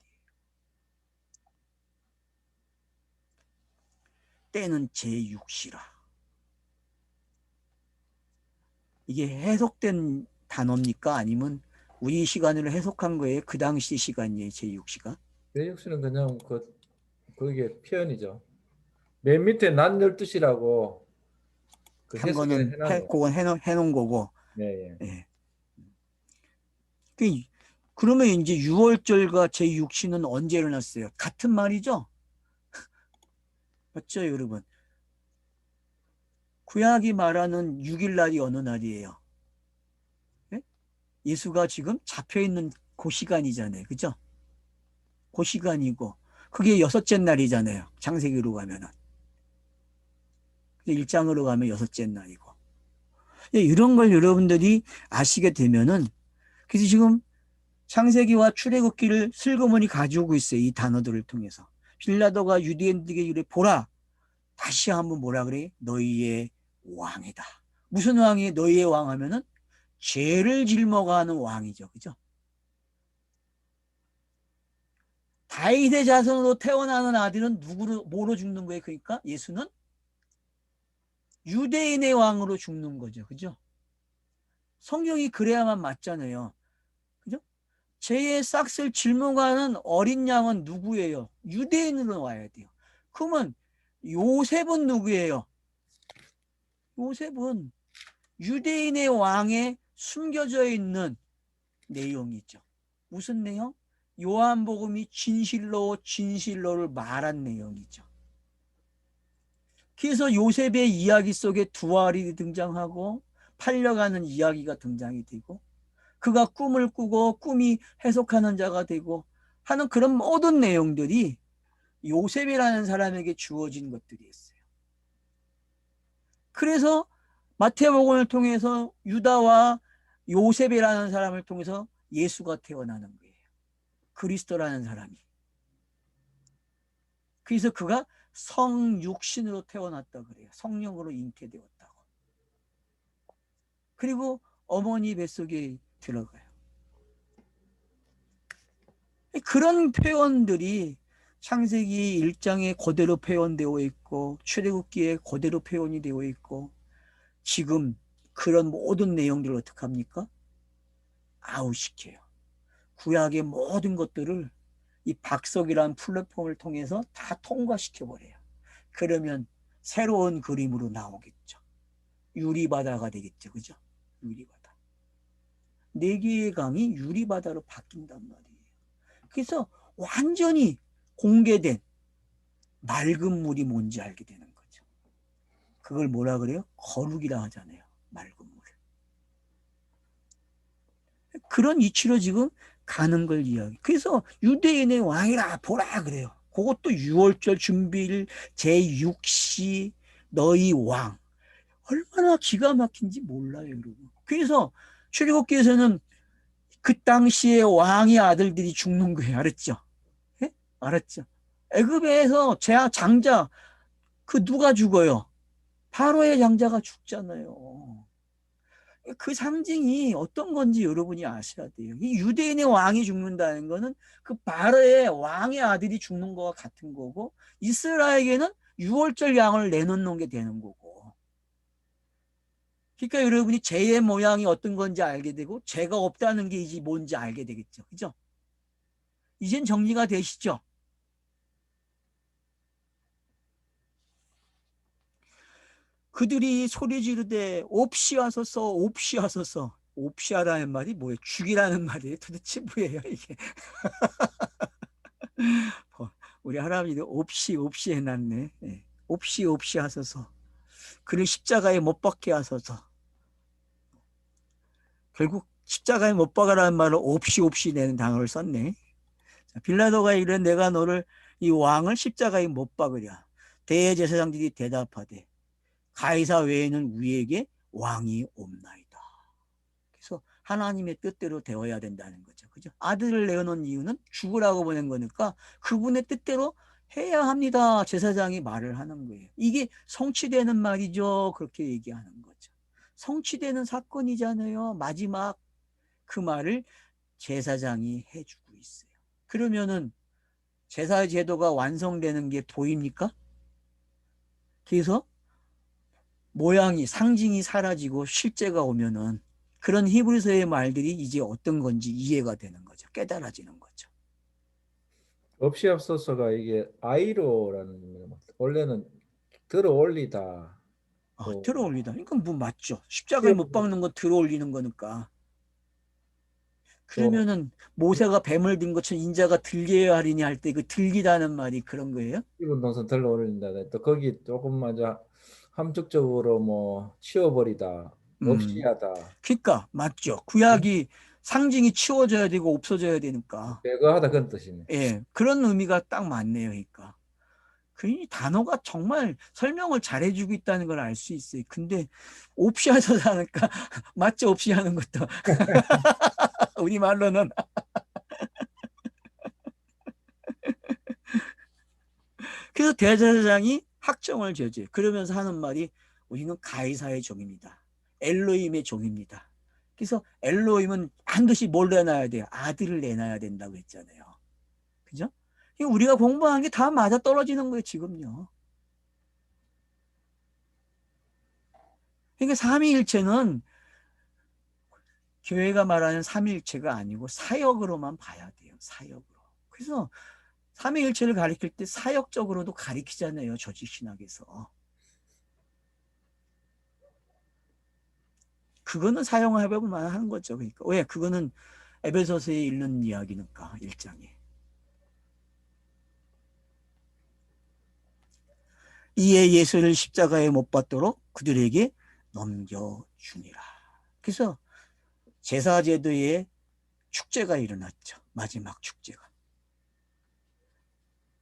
때는 제6시라. 이게 해석된 단어입니까? 아니면 우리 시간으로 해석한 거예요? 그 당시 시간이에요, 제6시가? 제6시는 그냥 그게 표현이죠. 맨 밑에 낮 12시라고 그 한 해석을 거는 해놨네요. 그건 해놓은 거고. 네, 예. 예. 그러면 이제 6월절과 제6시는 언제 일어났어요? 같은 말이죠? 맞죠, 여러분? 구약이 말하는 6일 날이 어느 날이에요? 예? 예수가 지금 잡혀 있는 그 시간이잖아요. 그죠? 그 시간이고 그게 여섯째 날이잖아요. 창세기로 가면은. 1장으로 가면 여섯째 날이고. 이런 걸 여러분들이 아시게 되면은 그래서 지금 창세기와 출애굽기를 슬그머니 가지고 있어요. 이 단어들을 통해서. 빌라도가 유대인들에게 이래 보라. 다시 한번 뭐라 그래? 너희의 왕이다. 무슨 왕이 너희의 왕 하면은 죄를 짊어가는 왕이죠. 그죠? 다윗의 자손으로 태어나는 아들은 뭐로 죽는 거예요? 그러니까 예수는 유대인의 왕으로 죽는 거죠. 그죠? 성경이 그래야만 맞잖아요. 그죠? 제 싹을 짊어가는 어린 양은 누구예요? 유대인으로 와야 돼요. 그러면 요셉은 누구예요? 요셉은 유대인의 왕에 숨겨져 있는 내용이죠. 무슨 내용? 요한복음이 진실로를 말한 내용이죠. 그래서 요셉의 이야기 속에 두 알이 등장하고 팔려가는 이야기가 등장이 되고 그가 꿈을 꾸고 꿈이 해석하는 자가 되고 하는 그런 모든 내용들이 요셉이라는 사람에게 주어진 것들이었어요. 그래서 마태복음을 통해서 유다와 요셉이라는 사람을 통해서 예수가 태어나는 거예요. 그리스도라는 사람이. 그래서 그가 성육신으로 태어났다 그래요. 성령으로 잉태되었다고. 그리고 어머니 뱃속에 들어가요. 그런 표현들이 창세기 1장에 그대로 표현되어 있고 출애굽기에 그대로 표현이 되어 있고 지금 그런 모든 내용들을 어떻게 합니까? 아웃시켜요. 구약의 모든 것들을 이 박석이라는 플랫폼을 통해서 다 통과시켜버려요. 그러면 새로운 그림으로 나오겠죠. 유리바다가 되겠죠. 그죠? 유리바다. 네 개의 강이 유리바다로 바뀐단 말이에요. 그래서 완전히 공개된 맑은 물이 뭔지 알게 되는 거죠. 그걸 뭐라 그래요? 거룩이라 하잖아요. 맑은 물. 그런 이치로 지금 가는 걸 이야기. 그래서 유대인의 왕이라 보라 그래요. 그것도 6월절 준비일 제6시 너희 왕. 얼마나 기가 막힌지 몰라요, 여러분. 그래서 출애굽기에서는 그 당시에 왕의 아들들이 죽는 거예요. 알았죠? 예? 알았죠? 애굽에서 장자 그 누가 죽어요? 바로의 장자가 죽잖아요. 그 상징이 어떤 건지 여러분이 아셔야 돼요. 이 유대인의 왕이 죽는다는 거는 그 바로의 왕의 아들이 죽는 거와 같은 거고 이스라엘에게는 6월절 양을 내놓는 게 되는 거고. 그러니까 여러분이 죄의 모양이 어떤 건지 알게 되고 죄가 없다는 게 이제 뭔지 알게 되겠죠. 그죠? 이젠 정리가 되시죠? 그들이 소리 지르되 옵시하소서 옵시하소서. 옵시하라는 말이 뭐예요? 죽이라는 말이에요. 도대체 뭐예요 이게? 우리 할아버지도 옵시 해놨네. 네. 옵시 하소서. 그를 십자가에 못 박게 하소서. 결국 십자가에 못 박아라는 말을 옵시 내는 단어를 썼네. 빌라도가 이런 내가 너를 이 왕을 십자가에 못 박으랴. 대제사장들이 대답하되 가이사 외에는 우리에게 왕이 없나이다. 그래서 하나님의 뜻대로 되어야 된다는 거죠. 그죠? 아들을 내어놓은 이유는 죽으라고 보낸 거니까 그분의 뜻대로 해야 합니다. 제사장이 말을 하는 거예요. 이게 성취되는 말이죠. 그렇게 얘기하는 거죠. 성취되는 사건이잖아요. 마지막 그 말을 제사장이 해주고 있어요. 그러면은 제사 제도가 완성되는 게 보입니까? 그래서 모양이 상징이 사라지고 실제가 오면은 그런 히브리서의 말들이 이제 어떤 건지 이해가 되는 거죠. 깨달아지는 거죠. 없이 앞서서가 이게 아이로라는 원래는 들어 올리다 또 들어 올리다. 이건 뭐 맞죠. 십자가에 치어 못 박는 건 들어 올리는 거니까. 또 그러면은 모세가 뱀을 든 것처럼 인자가 들게 하리니 할 때 그 들기다는 말이 그런 거예요? 기분 동선 들어 올린다. 또 거기 조금만 함축적으로 뭐 치워버리다, 없이 음. 하다, 그러니까 맞죠. 구약이 상징이 치워져야 되고 없어져야 되니까. 제거하다 그런 뜻이네. 예. 그런 의미가 딱 맞네요. 그러니까. 그 단어가 정말 설명을 잘해주고 있다는 걸 알 수 있어요. 근데 없이 하서 하니까 맞죠? 없이 하는 것도 우리말로는. 그래서 대제사장이 학정을 제재. 그러면서 하는 말이 우리는 가이사의 종입니다. 엘로힘의 종입니다. 그래서 엘로힘은 반드시 뭘 내놔야 돼요? 아들을 내놔야 된다고 했잖아요. 그죠? 우리가 공부한 게 다 맞아 떨어지는 거예요, 지금요. 그러니까 삼위일체는 교회가 말하는 삼위일체가 아니고 사역으로만 봐야 돼요. 사역으로. 그래서 삼위일체를 가리킬 때 사역적으로도 가리키잖아요. 조직신학에서. 그거는 사용해볼 만한 거죠. 그러니까 왜? 그거는 에베소서에 있는 이야기니까 1장에. 이에 예수를 십자가에 못 박도록 그들에게 넘겨주니라. 그래서 제사제도의 축제가 일어났죠. 마지막 축제가.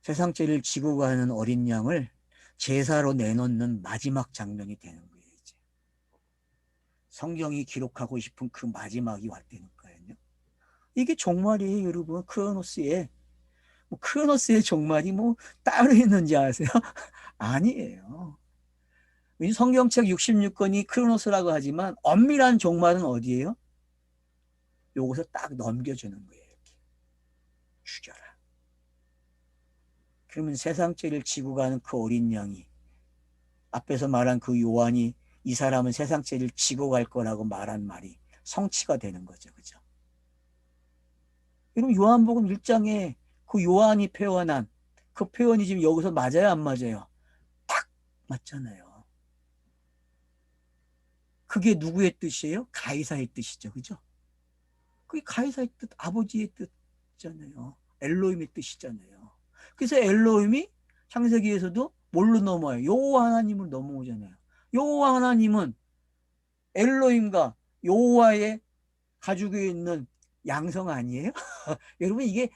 세상죄를 지고 가는 어린 양을 제사로 내놓는 마지막 장면이 되는 거예요. 이제. 성경이 기록하고 싶은 그 마지막이 왔다니까요. 이게 종말이에요, 여러분. 크로노스의. 뭐 크로노스의 종말이 뭐 따로 있는지 아세요? 아니에요. 성경책 66권이 크로노스라고 하지만 엄밀한 종말은 어디예요? 요것을 딱 넘겨주는 거예요. 이렇게. 죽여라. 그러면 세상죄를 지고 가는 그 어린 양이 앞에서 말한 그 요한이 이 사람은 세상죄를 지고 갈 거라고 말한 말이 성취가 되는 거죠. 그죠? 여러분 요한복음 1장에 그 요한이 표현한 그 표현이 지금 여기서 맞아요? 안 맞아요? 딱 맞잖아요. 그게 누구의 뜻이에요? 가이사의 뜻이죠. 그죠? 그게 가이사의 뜻, 아버지의 뜻이잖아요. 엘로힘의 뜻이잖아요. 그래서 엘로힘이 창세기에서도 뭘로 넘어요? 여호와 하나님을 넘어오잖아요. 여호와 하나님은 엘로힘과 여호와의 가지고 있는 양성 아니에요? 여러분 이게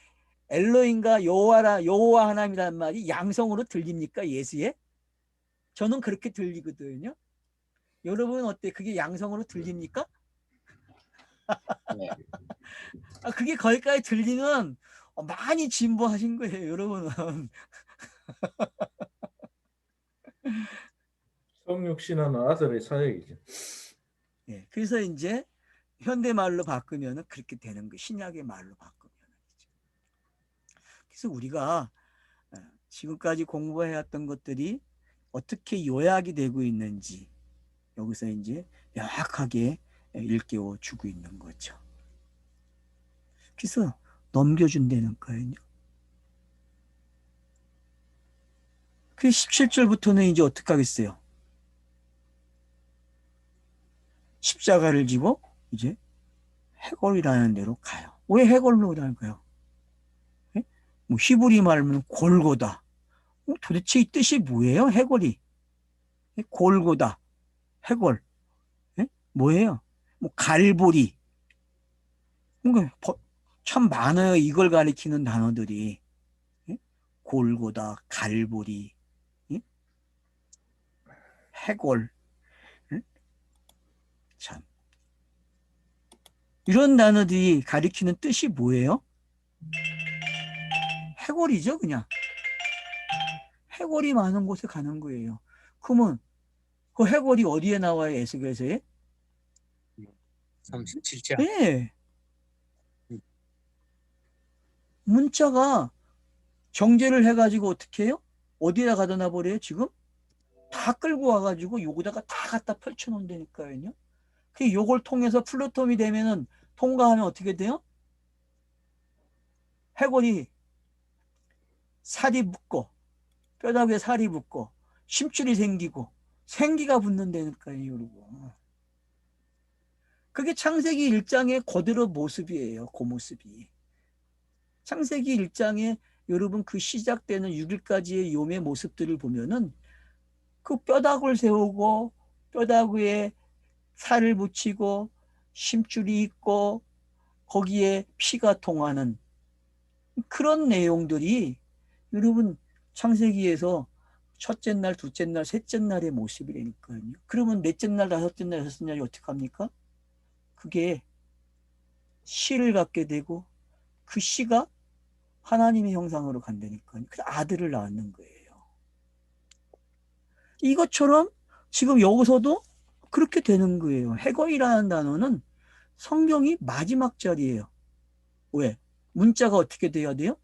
엘로힘과 여호와 하나님이라는 말이 양성으로 들립니까? 예수에? 저는 그렇게 들리거든요. 여러분은 어때? 그게 양성으로 들립니까? 네. 그게 거기까지 들리면 많이 진보하신 거예요, 여러분은. 성육신은 아들의 사역이죠. 예, 그래서 이제 현대 말로 바꾸면 그렇게 되는 거, 신약의 말로 바꾸면. 그래서 우리가 지금까지 공부해왔던 것들이 어떻게 요약이 되고 있는지 여기서 이제 명확하게 일깨워 주고 있는 거죠. 그래서 넘겨준다는 거예요. 그 17절부터는 이제 어떻게 하겠어요? 십자가를 지고 이제 해골이라는 데로 가요. 왜 해골로 가요? 예? 뭐 히브리 말하면 골고다. 도대체 이 뜻이 뭐예요? 해골이. 예? 골고다. 해골. 예? 뭐예요? 뭐 갈보리. 참 많아요. 이걸 가리키는 단어들이. 예? 골고다, 갈보리, 예? 해골. 예? 참. 이런 단어들이 가리키는 뜻이 뭐예요? 해골이죠, 그냥. 해골이 많은 곳에 가는 거예요. 그러면 그 해골이 어디에 나와요, 에스겔서에? 37장. 네. 문자가 정제를 해가지고 어떻게 해요? 어디다 가다 놔버려요, 지금? 다 끌고 와가지고 요거다가 다 갖다 펼쳐놓는다니까요. 그 요걸 통해서 플루토미 되면은 통과하면 어떻게 돼요? 해골이 살이 붙고 뼈다귀에 살이 붙고 심줄이 생기고 생기가 붙는다니까요, 여러분. 그게 창세기 1장의 그대로 모습이에요. 그 모습이. 창세기 1장에 여러분 그 시작되는 6일까지의 욤의 모습들을 보면은 그 뼈다귀를 세우고 뼈다귀에 살을 붙이고 심줄이 있고 거기에 피가 통하는 그런 내용들이 여러분 창세기에서 첫째 날, 둘째 날, 셋째 날의 모습이라니까요. 그러면 넷째 날, 다섯째 날, 여섯째 날이 어떻게 합니까? 그게 씨를 갖게 되고 그 씨가 하나님의 형상으로 간다니까요. 그래서 아들을 낳는 거예요. 이것처럼 지금 여기서도 그렇게 되는 거예요. 해거이라는 단어는 성경이 마지막 자리예요. 왜? 문자가 어떻게 돼야 돼요?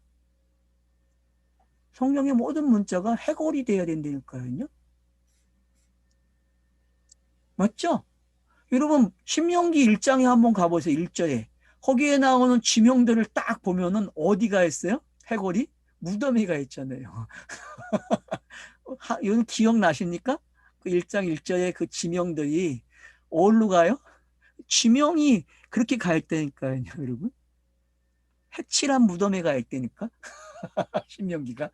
성경의 모든 문자가 해골이 돼야 된다니까요. 맞죠? 여러분 신명기 1장에 한번 가보세요. 1절에 거기에 나오는 지명들을 딱 보면은 어디가 있어요? 해골이 무덤에 가 있잖아요. 여러분 기억나십니까? 그 1장 1절에 그 지명들이 어디로 가요? 지명이 그렇게 가 있다니까요, 여러분. 해칠한 무덤에 가 있다니까. 신명기가.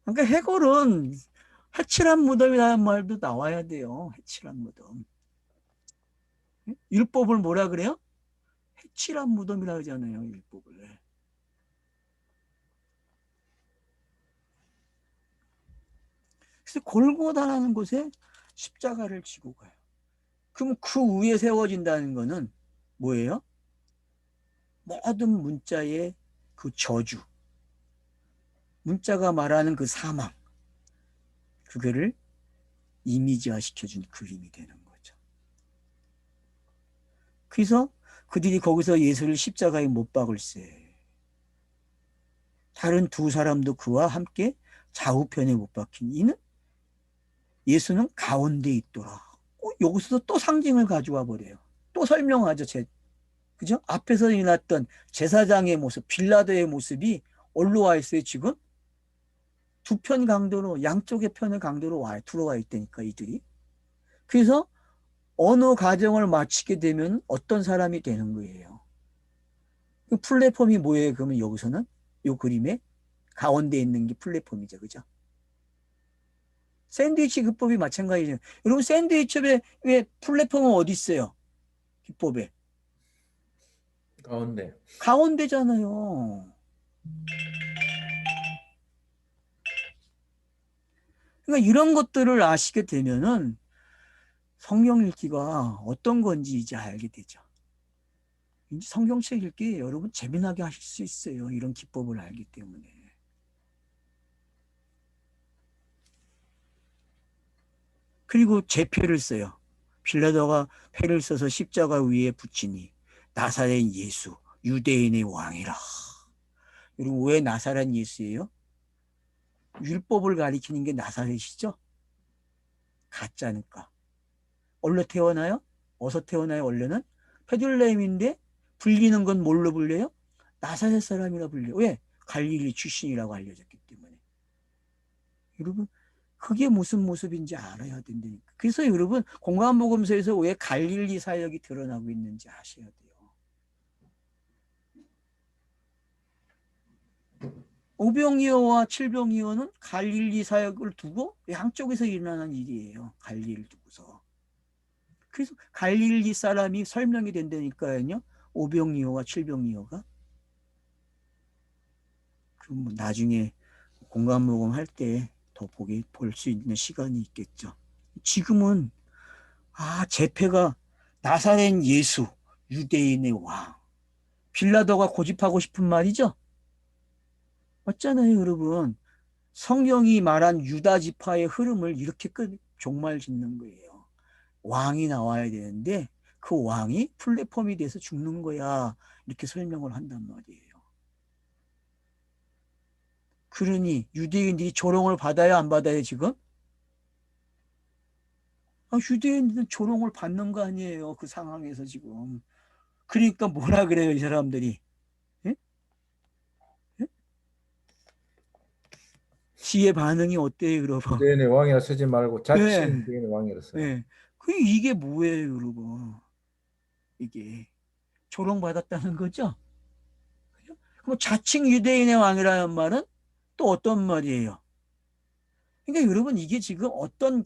그러니까 해골은 해칠한 무덤이라는 말도 나와야 돼요. 해칠한 무덤. 율법을 뭐라 그래요? 해칠한 무덤이라 하잖아요. 율법을. 그래서 골고다라는 곳에 십자가를 지고 가요. 그럼 그 위에 세워진다는 거는 뭐예요? 모든 문자의 그 저주, 문자가 말하는 그 사망, 그거를 이미지화 시켜준 그림이 되는 거죠. 그래서 그들이 거기서 예수를 십자가에 못 박을세. 다른 두 사람도 그와 함께 좌우편에 못 박힌 이는 예수는 가운데 있더라. 여기서도 또 상징을 가져와 버려요. 또 설명하죠. 그죠? 앞에서 일어났던 제사장의 모습, 빌라도의 모습이 어디로 와 있어요, 지금? 두 편 강도로, 양쪽의 편의 강도로 들어와 있다니까, 이들이. 그래서 어느 과정을 마치게 되면 어떤 사람이 되는 거예요. 그 플랫폼이 뭐예요, 그러면 여기서는? 이 그림에 가운데 있는 게 플랫폼이죠, 그죠? 샌드위치 기법이 마찬가지죠. 여러분, 샌드위치에 왜 플랫폼은 어디 있어요? 기법에. 가운데. 가운데잖아요. 그러니까 이런 것들을 아시게 되면은 성경 읽기가 어떤 건지 이제 알게 되죠. 이제 성경책 읽기 여러분 재미나게 하실 수 있어요. 이런 기법을 알기 때문에. 그리고 제표를 써요. 빌라도가 패를 써서 십자가 위에 붙이니 나사렛 예수 유대인의 왕이라. 여러분 왜 나사렛 예수예요? 율법을 가리키는 게 나사렛이죠. 가짜니까. 어디로 태어나요? 어디서 태어나요? 원래는 베들레헴인데 불리는 건 뭘로 불려요? 나사렛 사람이라 불려요. 왜? 갈릴리 출신이라고 알려졌기 때문에. 여러분 그게 무슨 모습인지 알아야 된다니까. 그래서 여러분 공관복음서에서 왜 갈릴리 사역이 드러나고 있는지 아셔야 돼요. 오병이어와 칠병이어는 갈릴리 사역을 두고 양쪽에서 일어나는 일이에요. 갈릴리를 두고서. 그래서 갈릴리 사람이 설명이 된다니까요. 오병이어와 칠병이어가. 그럼 뭐 나중에 공관복음 할 때 더 볼 수 있는 시간이 있겠죠. 지금은 제패가 나사렛 예수 유대인의 왕. 빌라도가 고집하고 싶은 말이죠. 맞잖아요, 여러분. 성경이 말한 유다 지파의 흐름을 이렇게 종말 짓는 거예요. 왕이 나와야 되는데 그 왕이 플랫폼이 돼서 죽는 거야. 이렇게 설명을 한단 말이에요. 그러니 유대인들이 조롱을 받아야 안 받아요, 지금? 유대인들은 조롱을 받는 거 아니에요. 그 상황에서 지금. 그러니까 뭐라 그래요, 이 사람들이? 예? 예? 지의 반응이 어때요, 여러분? 유대인의 왕이라 쓰지 말고 자칭 네. 유대인의 왕이라 써라. 네. 이게 뭐예요, 여러분? 이게 조롱받았다는 거죠? 그럼 자칭 유대인의 왕이라는 말은 또 어떤 말이에요? 그러니까 여러분 이게 지금 어떤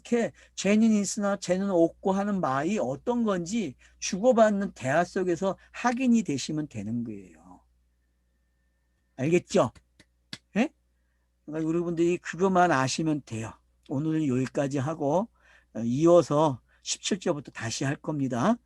쟤는 있으나 쟤는 없고 하는 말이 어떤 건지 주고받는 대화 속에서 확인이 되시면 되는 거예요. 알겠죠? 예? 그러니까 여러분들이 그것만 아시면 돼요. 오늘은 여기까지 하고 이어서 17절부터 다시 할 겁니다.